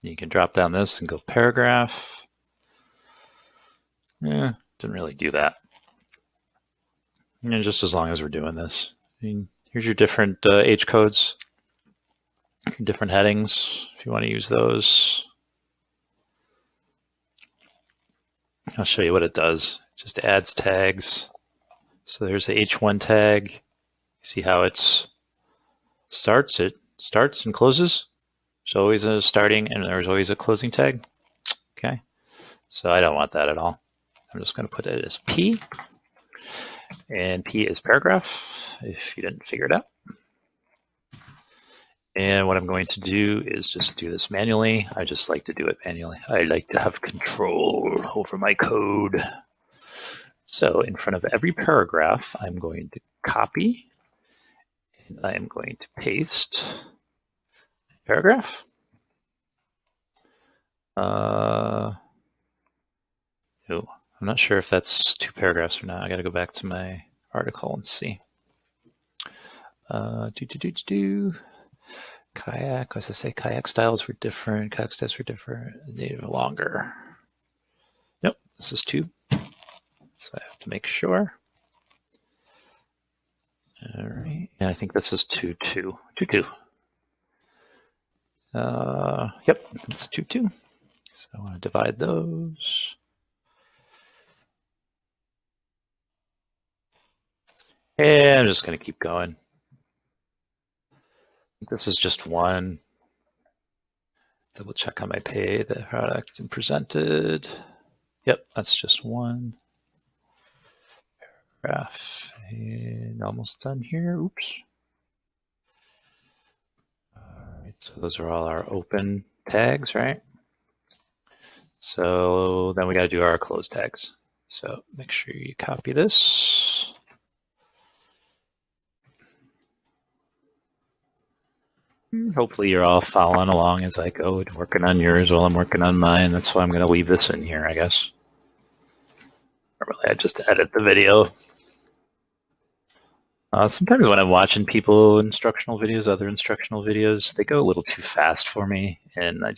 you can drop down this and go paragraph. Yeah, didn't really do that. And just as long as we're doing this. I mean, here's your different H codes, different headings, if you want to use those. I'll show you what it does. It just adds tags. So there's the H1 tag. See how it starts and closes. There's always a starting and there's always a closing tag. Okay, so I don't want that at all. I'm just going to put it as P, and P is paragraph, if you didn't figure it out. And what I'm going to do is just do this manually. I just like to do it manually. I like to have control over my code. So in front of every paragraph, I'm going to copy And I am going to paste paragraph. Oh, I'm not sure if that's 2 paragraphs or not. I got to go back to my article and see. Kayak, as I say, kayak styles were different. Kayak styles were different. They were longer. Nope, this is 2. So I have to make sure. All right, and I think this is 2, 2, 2, 2. Yep, it's 2, 2. So I want to divide those. And I'm just going to keep going. This is just 1. Double check on my pay, the product and presented. Yep, that's just 1 paragraph. And almost done here. Oops. All right, so those are all our open tags, right? So then we got to do our close tags. So make sure you copy this. Hopefully you're all following along as I go and working on yours while I'm working on mine. That's why I'm going to leave this in here, I guess. Normally I just edit the video. Sometimes when I'm watching people instructional videos, other instructional videos, they go a little too fast for me, and I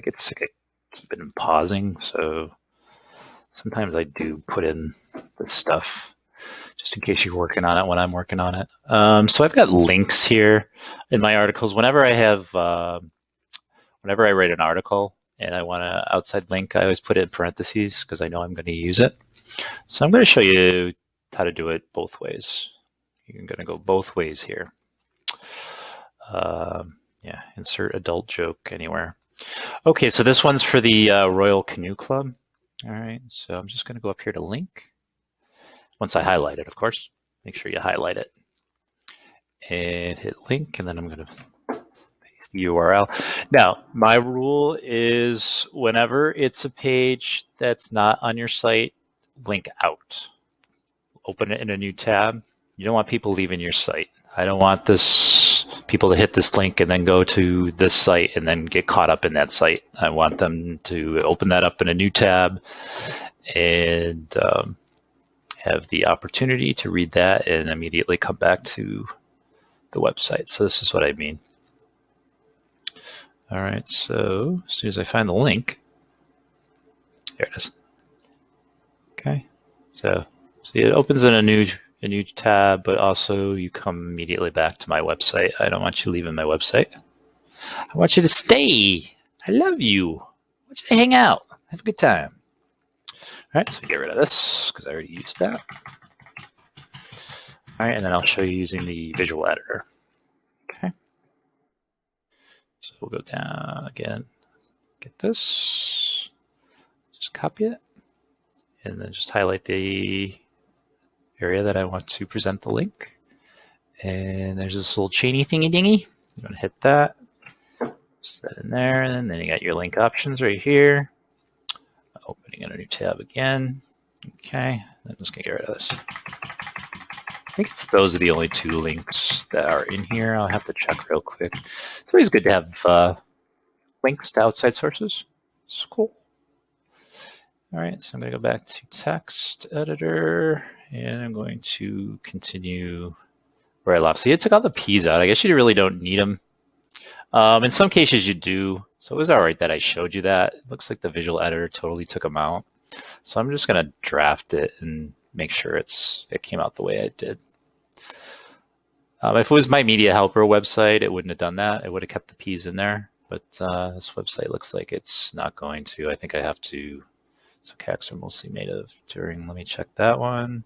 get sick of keeping pausing. So sometimes I do put in this stuff just in case you're working on it when I'm working on it. So I've got links here in my articles. Whenever I write an article and I want an outside link, I always put it in parentheses because I know I'm going to use it. So I'm going to show you how to do it both ways. You're going to go both ways here. Yeah, insert adult joke anywhere. Okay, so this one's for the Royal Canoe Club. All right, so I'm just going to go up here to link. Once I highlight it, of course, make sure you highlight it. And hit link, and then I'm going to paste the URL. Now, my rule is whenever it's a page that's not on your site, link out. Open it in a new tab. You don't want people leaving your site. I don't want people to hit this link and then go to this site and then get caught up in that site. I want them to open that up in a new tab and have the opportunity to read that and immediately come back to the website. So this is what I mean. All right, so as soon as I find the link, there it is. Okay, so see, it opens in a new tab, but also you come immediately back to my website. I don't want you leaving my website. I want you to stay. I love you. I want you to hang out. Have a good time. All right, so get rid of this because I already used that. All right, and then I'll show you using the visual editor. Okay. So we'll go down again, get this, just copy it, and then just highlight the area that I want to present the link. And there's this little chainy thingy dingy. I'm going to hit that, set in there, and then you got your link options right here. Opening in a new tab again. Okay, I'm just going to get rid of this. I think those are the only 2 links that are in here. I'll have to check real quick. It's always good to have links to outside sources. It's cool. All right, so I'm going to go back to text editor, and I'm going to continue where I left. See, it took all the P's out. I guess you really don't need them. In some cases you do. So it was all right that I showed you that. It looks like the visual editor totally took them out. So I'm just going to draft it and make sure it came out the way I did. If it was my media helper website, it wouldn't have done that. It would have kept the P's in there. But this website looks like it's not going to. I think I have to. So calcs are mostly made of during. Let me check that one.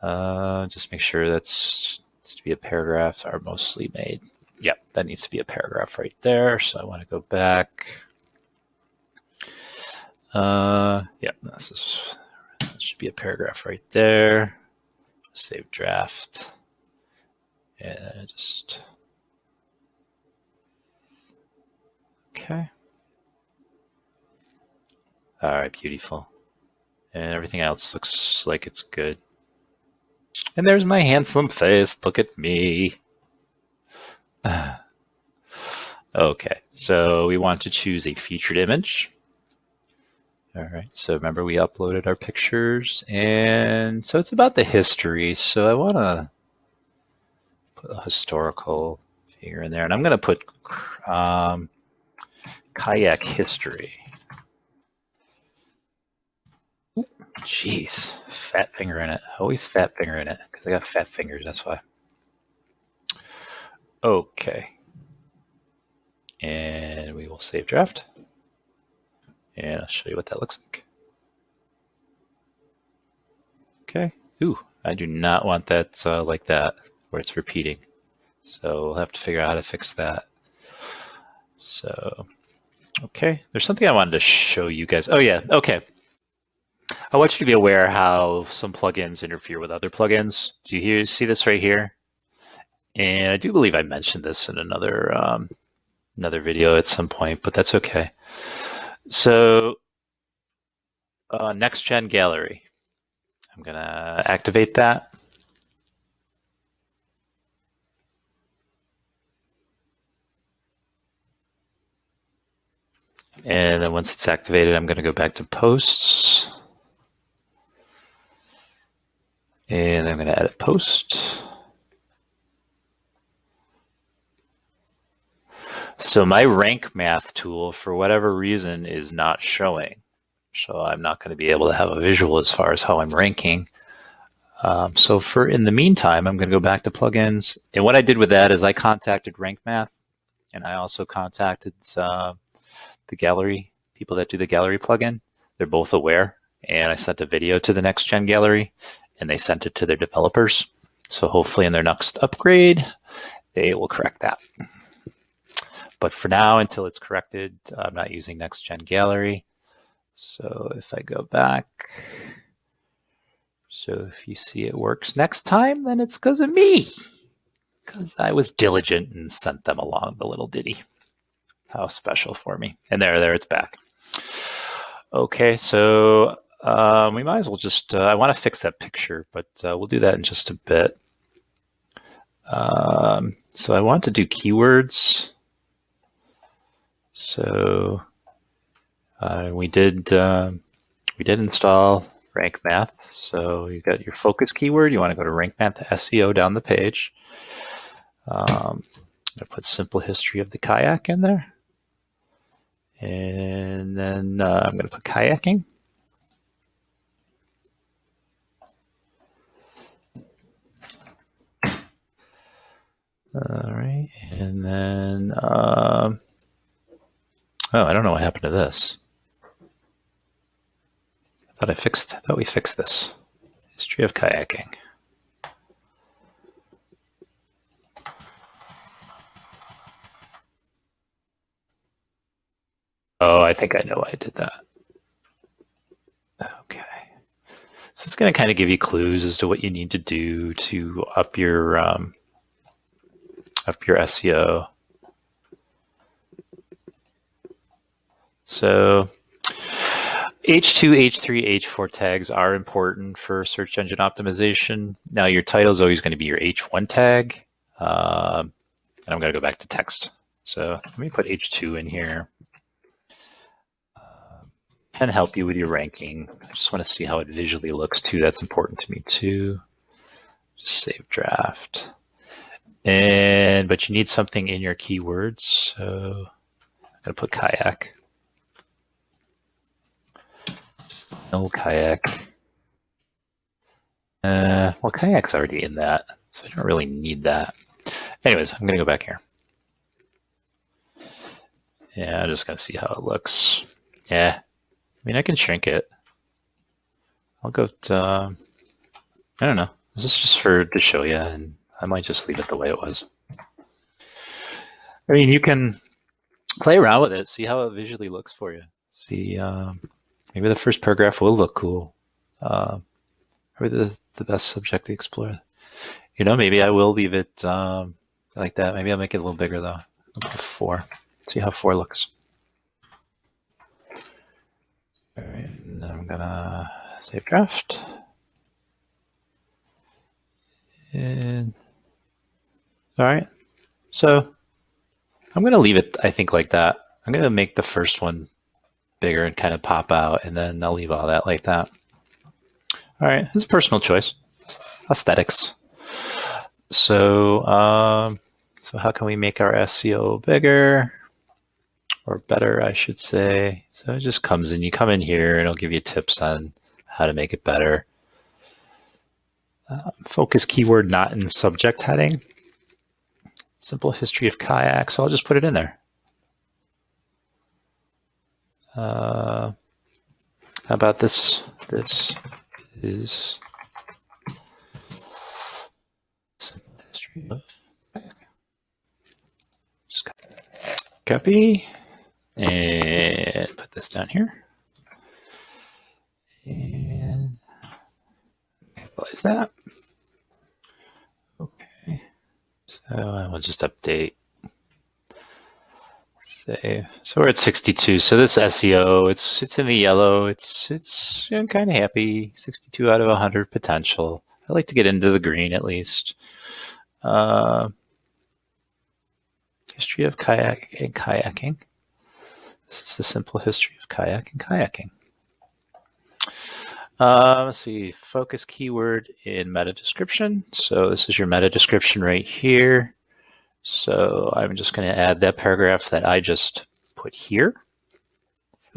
Just make sure that's to be a paragraph are mostly made. Yep, that needs to be a paragraph right there. So I want to go back. Yep, that should be a paragraph right there. Save draft. And just, okay. All right, beautiful. And everything else looks like it's good. And there's my handsome face. Look at me. Okay, so we want to choose a featured image. All right, so remember we uploaded our pictures, and so it's about the history. So I want to put a historical figure in there, and I'm going to put kayak history. Jeez, fat finger in it. Always fat finger in it, because I got fat fingers, that's why. Okay. And we will save draft. And I'll show you what that looks like. Okay. Ooh, I do not want that like that, where it's repeating. So we'll have to figure out how to fix that. So, okay. There's something I wanted to show you guys. Oh, yeah. Okay. I want you to be aware how some plugins interfere with other plugins. Do you see this right here? And I do believe I mentioned this in another video at some point, but that's okay. So, next gen gallery. I'm going to activate that. And then once it's activated, I'm going to go back to posts. And I'm going to edit post. So my rank math tool, for whatever reason, is not showing. So I'm not going to be able to have a visual as far as how I'm ranking. So in the meantime, I'm going to go back to plugins. And what I did with that is I contacted Rank Math, and I also contacted the gallery, people that do the gallery plugin. They're both aware. And I sent a video to the next gen gallery, and they sent it to their developers. So hopefully in their next upgrade, they will correct that. But for now, until it's corrected, I'm not using next gen gallery. So if I go back, so if you see it works next time, then it's because of me. Because I was diligent and sent them along the little ditty. How special for me. And there it's back. Okay, so we might as well just, I want to fix that picture, but we'll do that in just a bit. So I want to do keywords. So we did install Rank Math. So you got your focus keyword. You want to go to Rank Math SEO down the page. I'm going to put simple history of the kayak in there. And then I'm going to put kayaking. All right. And then, oh, I don't know what happened to this. I thought we fixed this. History of kayaking. Oh, I think I know why I did that. Okay. So it's going to kind of give you clues as to what you need to do to up your SEO. So H2, H3, H4 tags are important for search engine optimization. Now your title is always going to be your H1 tag. And I'm going to go back to text. So let me put H2 in here. Can help you with your ranking. I just want to see how it visually looks too. That's important to me too. Just save draft. But you need something in your keywords. So I'm going to put kayak. No kayak. Well, kayak's already in that, so I don't really need that. Anyways, I'm going to go back here. Yeah, I'm just going to see how it looks. Yeah, I mean, I can shrink it. I'll go to, I don't know. This is just to show you, and I might just leave it the way it was. I mean, you can play around with it, see how it visually looks for you. See, maybe the first paragraph will look cool. Maybe the best subject to explore. You know, maybe I will leave it like that. Maybe I'll make it a little bigger though. I'll put 4. See how 4 looks. All right, and then I'm gonna save draft. And all right, so I'm going to leave it, I think, like that. I'm going to make the first one bigger and kind of pop out, and then I'll leave all that like that. All right, it's a personal choice. Aesthetics. So, so how can we make our SEO bigger? Or better, I should say. So it just comes in. You come in here, and it'll give you tips on how to make it better. Focus keyword not in subject heading. Simple history of kayak. So I'll just put it in there. How about this? This is simple history of kayak. Just copy and put this down here. And close that. Okay. So I will just update. Save. So we're at 62. So this SEO, it's in the yellow. I'm kind of happy. 62 out of 100 potential. I like to get into the green at least. History of kayak and kayaking. This is the simple history of kayak and kayaking. Let's see, focus keyword in meta description. So this is your meta description right here. So I'm just going to add that paragraph that I just put here.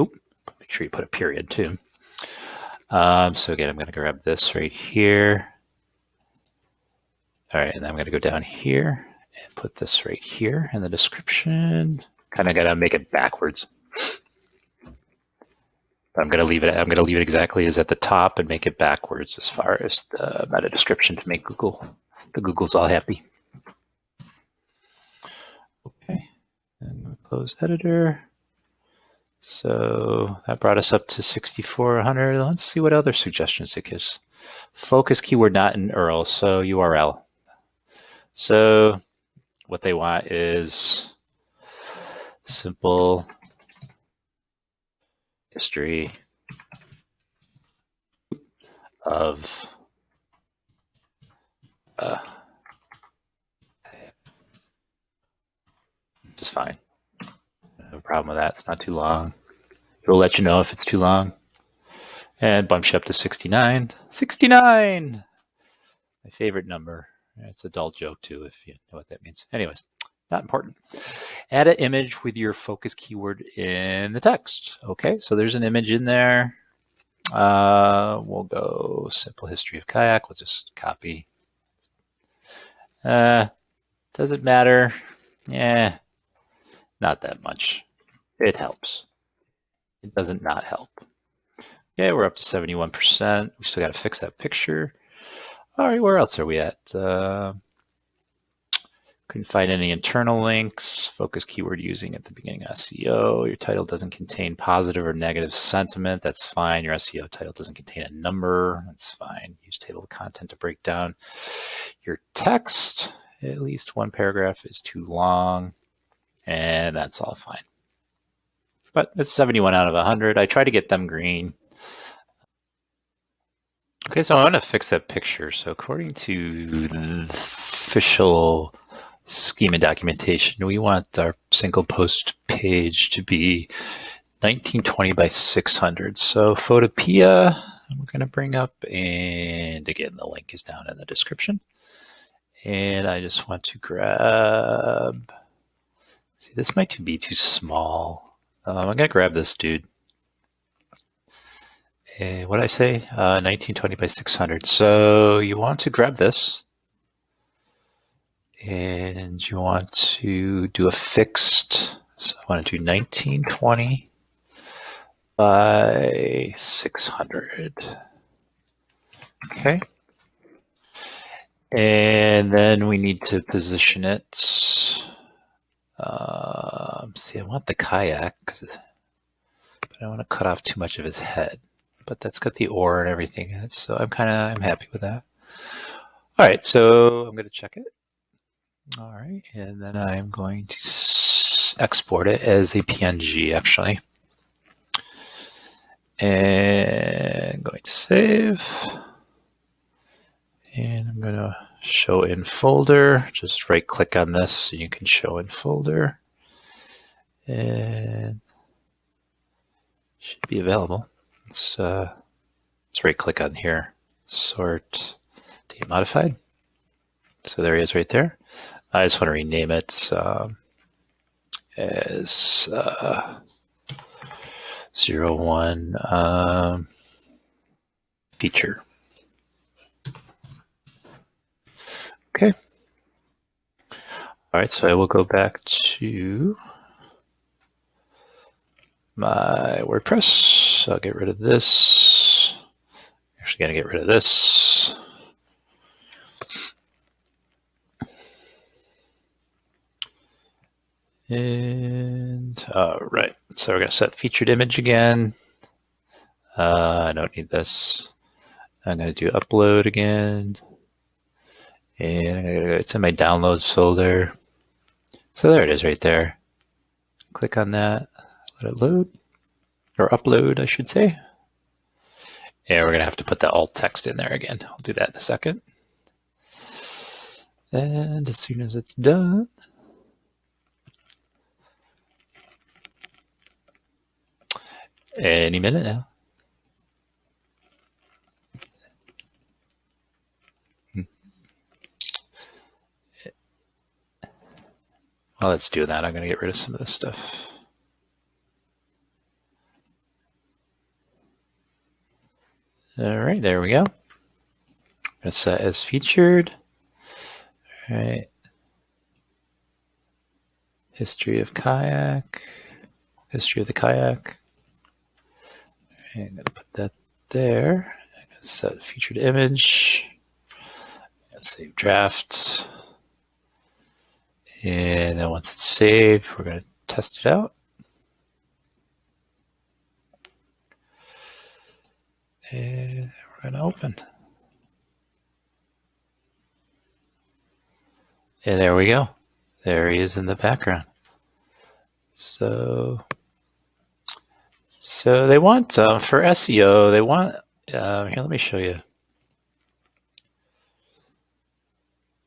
Oop, make sure you put a period too. So again, I'm going to grab this right here. All right, and then I'm going to go down here and put this right here in the description. Kind of got to make it backwards. But I'm going to leave it. I'm going to leave it exactly as at the top and make it backwards as far as the meta description to make Google's all happy. Okay, and close editor. So that brought us up to 6,400. Let's see what other suggestions it gives. Focus keyword not in URL, so URL. So what they want is simple history of just fine. No problem with that. It's not too long. It'll let you know if it's too long. And bumps you up to 69. 69! My favorite number. It's a dull joke too, if you know what that means. Anyways, not important. Add an image with your focus keyword in the text. Okay, so there's an image in there. We'll go simple history of kayak. We'll just copy. Does it matter? Yeah, not that much. It helps. It doesn't not help. Okay, we're up to 71%. We still got to fix that picture. All right, where else are we at? Couldn't find any internal links. Focus keyword using at the beginning of SEO. Your title doesn't contain positive or negative sentiment. That's fine. Your SEO title doesn't contain a number. That's fine. Use table of content to break down your text. At least one paragraph is too long, and that's all fine. But it's 71 out of 100. I try to get them green. Okay, so I want to fix that picture. So according to the official schema documentation, we want our single post page to be 1920 by 600. So PhotoPea, we're going to bring up, and again, the link is down in the description. And I just want to grab, see, this might be too small. I'm going to grab this dude. And what did I say? 1920 by 600. So you want to grab this. And you want to do a fixed, so I want to do 1920 by 600. Okay. And then we need to position it. See, I want the kayak, but I don't want to cut off too much of his head. But that's got the oar and everything in it, so I'm happy with that. All right, so I'm going to check it. All right, and then I'm going to export it as a PNG, actually. And I'm going to save. And I'm going to show in folder. Just right click on this so you can show in folder. And should be available. Let's right click on here, sort date modified. So there he is right there. I just want to rename it as 01 feature. Okay. All right, so I will go back to my WordPress. I'll get rid of this. Actually, going to get rid of this. And all right, so we're going to set featured image again. I don't need this. I'm going to do upload again. And it's in my downloads folder. So there it is right there. Click on that, let it load, or upload, I should say. And we're going to have to put the alt text in there again. I'll do that in a second. And as soon as it's done, any minute now. While it's doing that, I'm going to get rid of some of this stuff. All right, there we go. I'm going to set as featured. All right. History of kayak. History of the kayak. All right, I'm going to put that there. I'm going to set featured image. I'm going to save draft. And then once it's saved, we're going to test it out. And we're going to open. And there we go. There he is in the background. So they want, for SEO, they want, here, let me show you.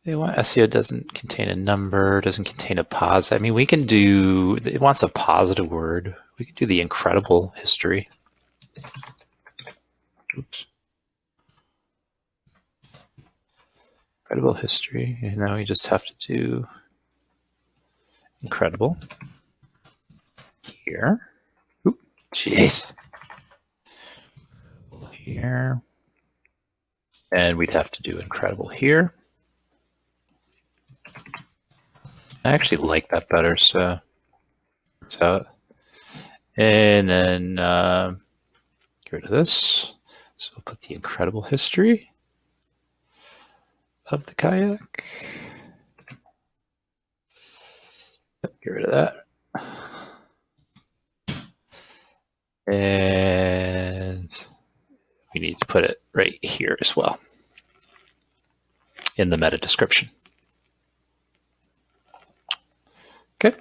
They want SEO doesn't contain a number, doesn't contain a pause. I mean, we can do, it wants a positive word. We can do the incredible history. Oops. Incredible history. And now we just have to do incredible here. Oop, jeez. Here. And we'd have to do incredible here. I actually like that better, so and then get rid of this. So we'll put the incredible history of the kayak. Get rid of that. And we need to put it right here as well in the meta description. Okay.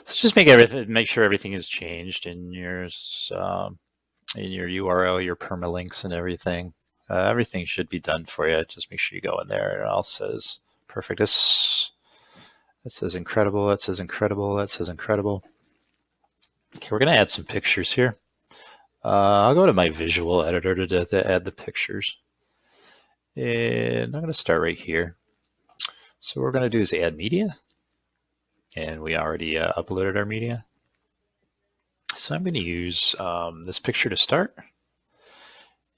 So just make sure everything is changed in your URL, your permalinks, and everything. Everything should be done for you. Just make sure you go in there. It all says perfect. This that says incredible. That says incredible. That says incredible. Okay, we're gonna add some pictures here. I'll go to my visual editor to add the pictures, and I'm gonna start right here. So what we're gonna do is add media. And we already uploaded our media. So I'm going to use this picture to start.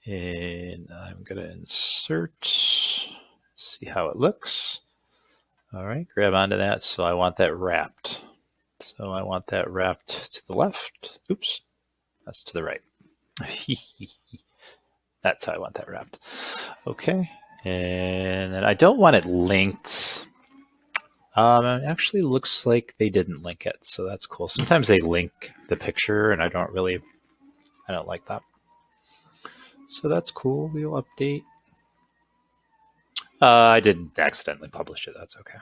And I'm going to insert, see how it looks. All right, grab onto that. So I want that wrapped. So I want that wrapped to the left. Oops, that's to the right. That's how I want that wrapped. Okay, and then I don't want it linked. It actually looks like they didn't link it, so that's cool. Sometimes they link the picture, and I don't like that. So that's cool. We'll update. I didn't accidentally publish it. That's okay.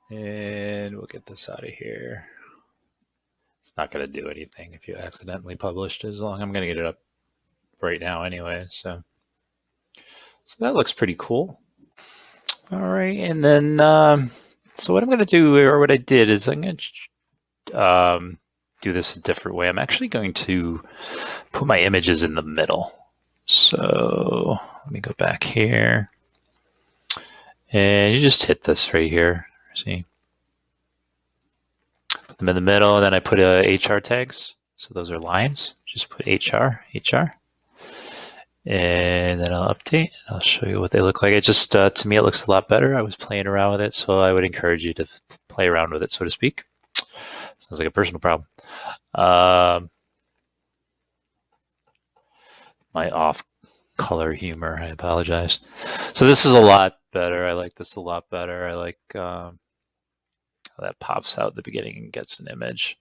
And we'll get this out of here. It's not going to do anything if you accidentally published it, as long as I'm going to get it up right now anyway. So that looks pretty cool. All right, and then so what I'm going to do, or what I did, is I'm going to do this a different way. I'm actually going to put my images in the middle. So let me go back here, and you just hit this right here. See, put them in the middle, and then I put HR tags. So those are lines. Just put HR, and then I'll update. I'll show you what they look like. It just, to me, it looks a lot better. I was playing around with it, so I would encourage you to play around with it, so to speak. Sounds like a personal problem. My off-color humor, I apologize. So this is a lot better. I like this a lot better. I like how that pops out at the beginning and gets an image.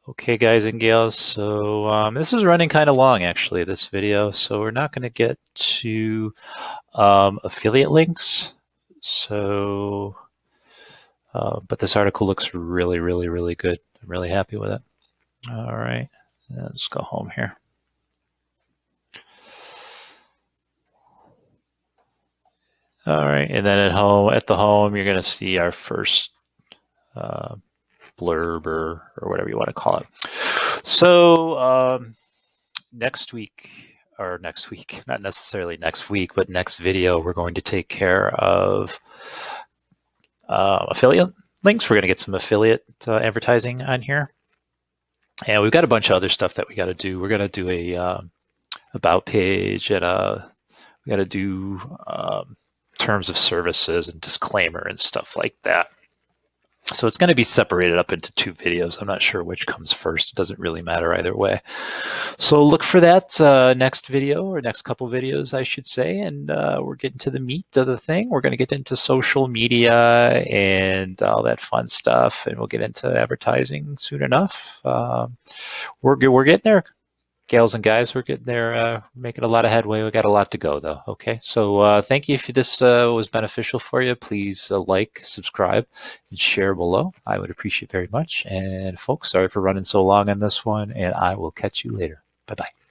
Okay, guys and gals, so this is running kind of long, actually, this video, so we're not going to get to affiliate links. So, but this article looks really, really, really good. I'm really happy with it. All right, let's go home here. All right, and then at the home, you're going to see our first blurb or whatever you want to call it. So next week, not necessarily next week, but next video, we're going to take care of affiliate links. We're going to get some affiliate advertising on here. And we've got a bunch of other stuff that we got to do. We're going to do a about page, and we got to do terms of services and disclaimer and stuff like that. So it's going to be separated up into 2 videos. I'm not sure which comes first. It doesn't really matter either way. So look for that next video, or next couple videos, I should say. And we're getting to the meat of the thing. We're going to get into social media and all that fun stuff. And we'll get into advertising soon enough. We're getting there. Gals and guys, we're getting there, making a lot of headway. We got a lot to go, though. Okay, so thank you. If this was beneficial for you, please like, subscribe, and share below. I would appreciate very much. And folks, sorry for running so long on this one, and I will catch you later. Bye-bye.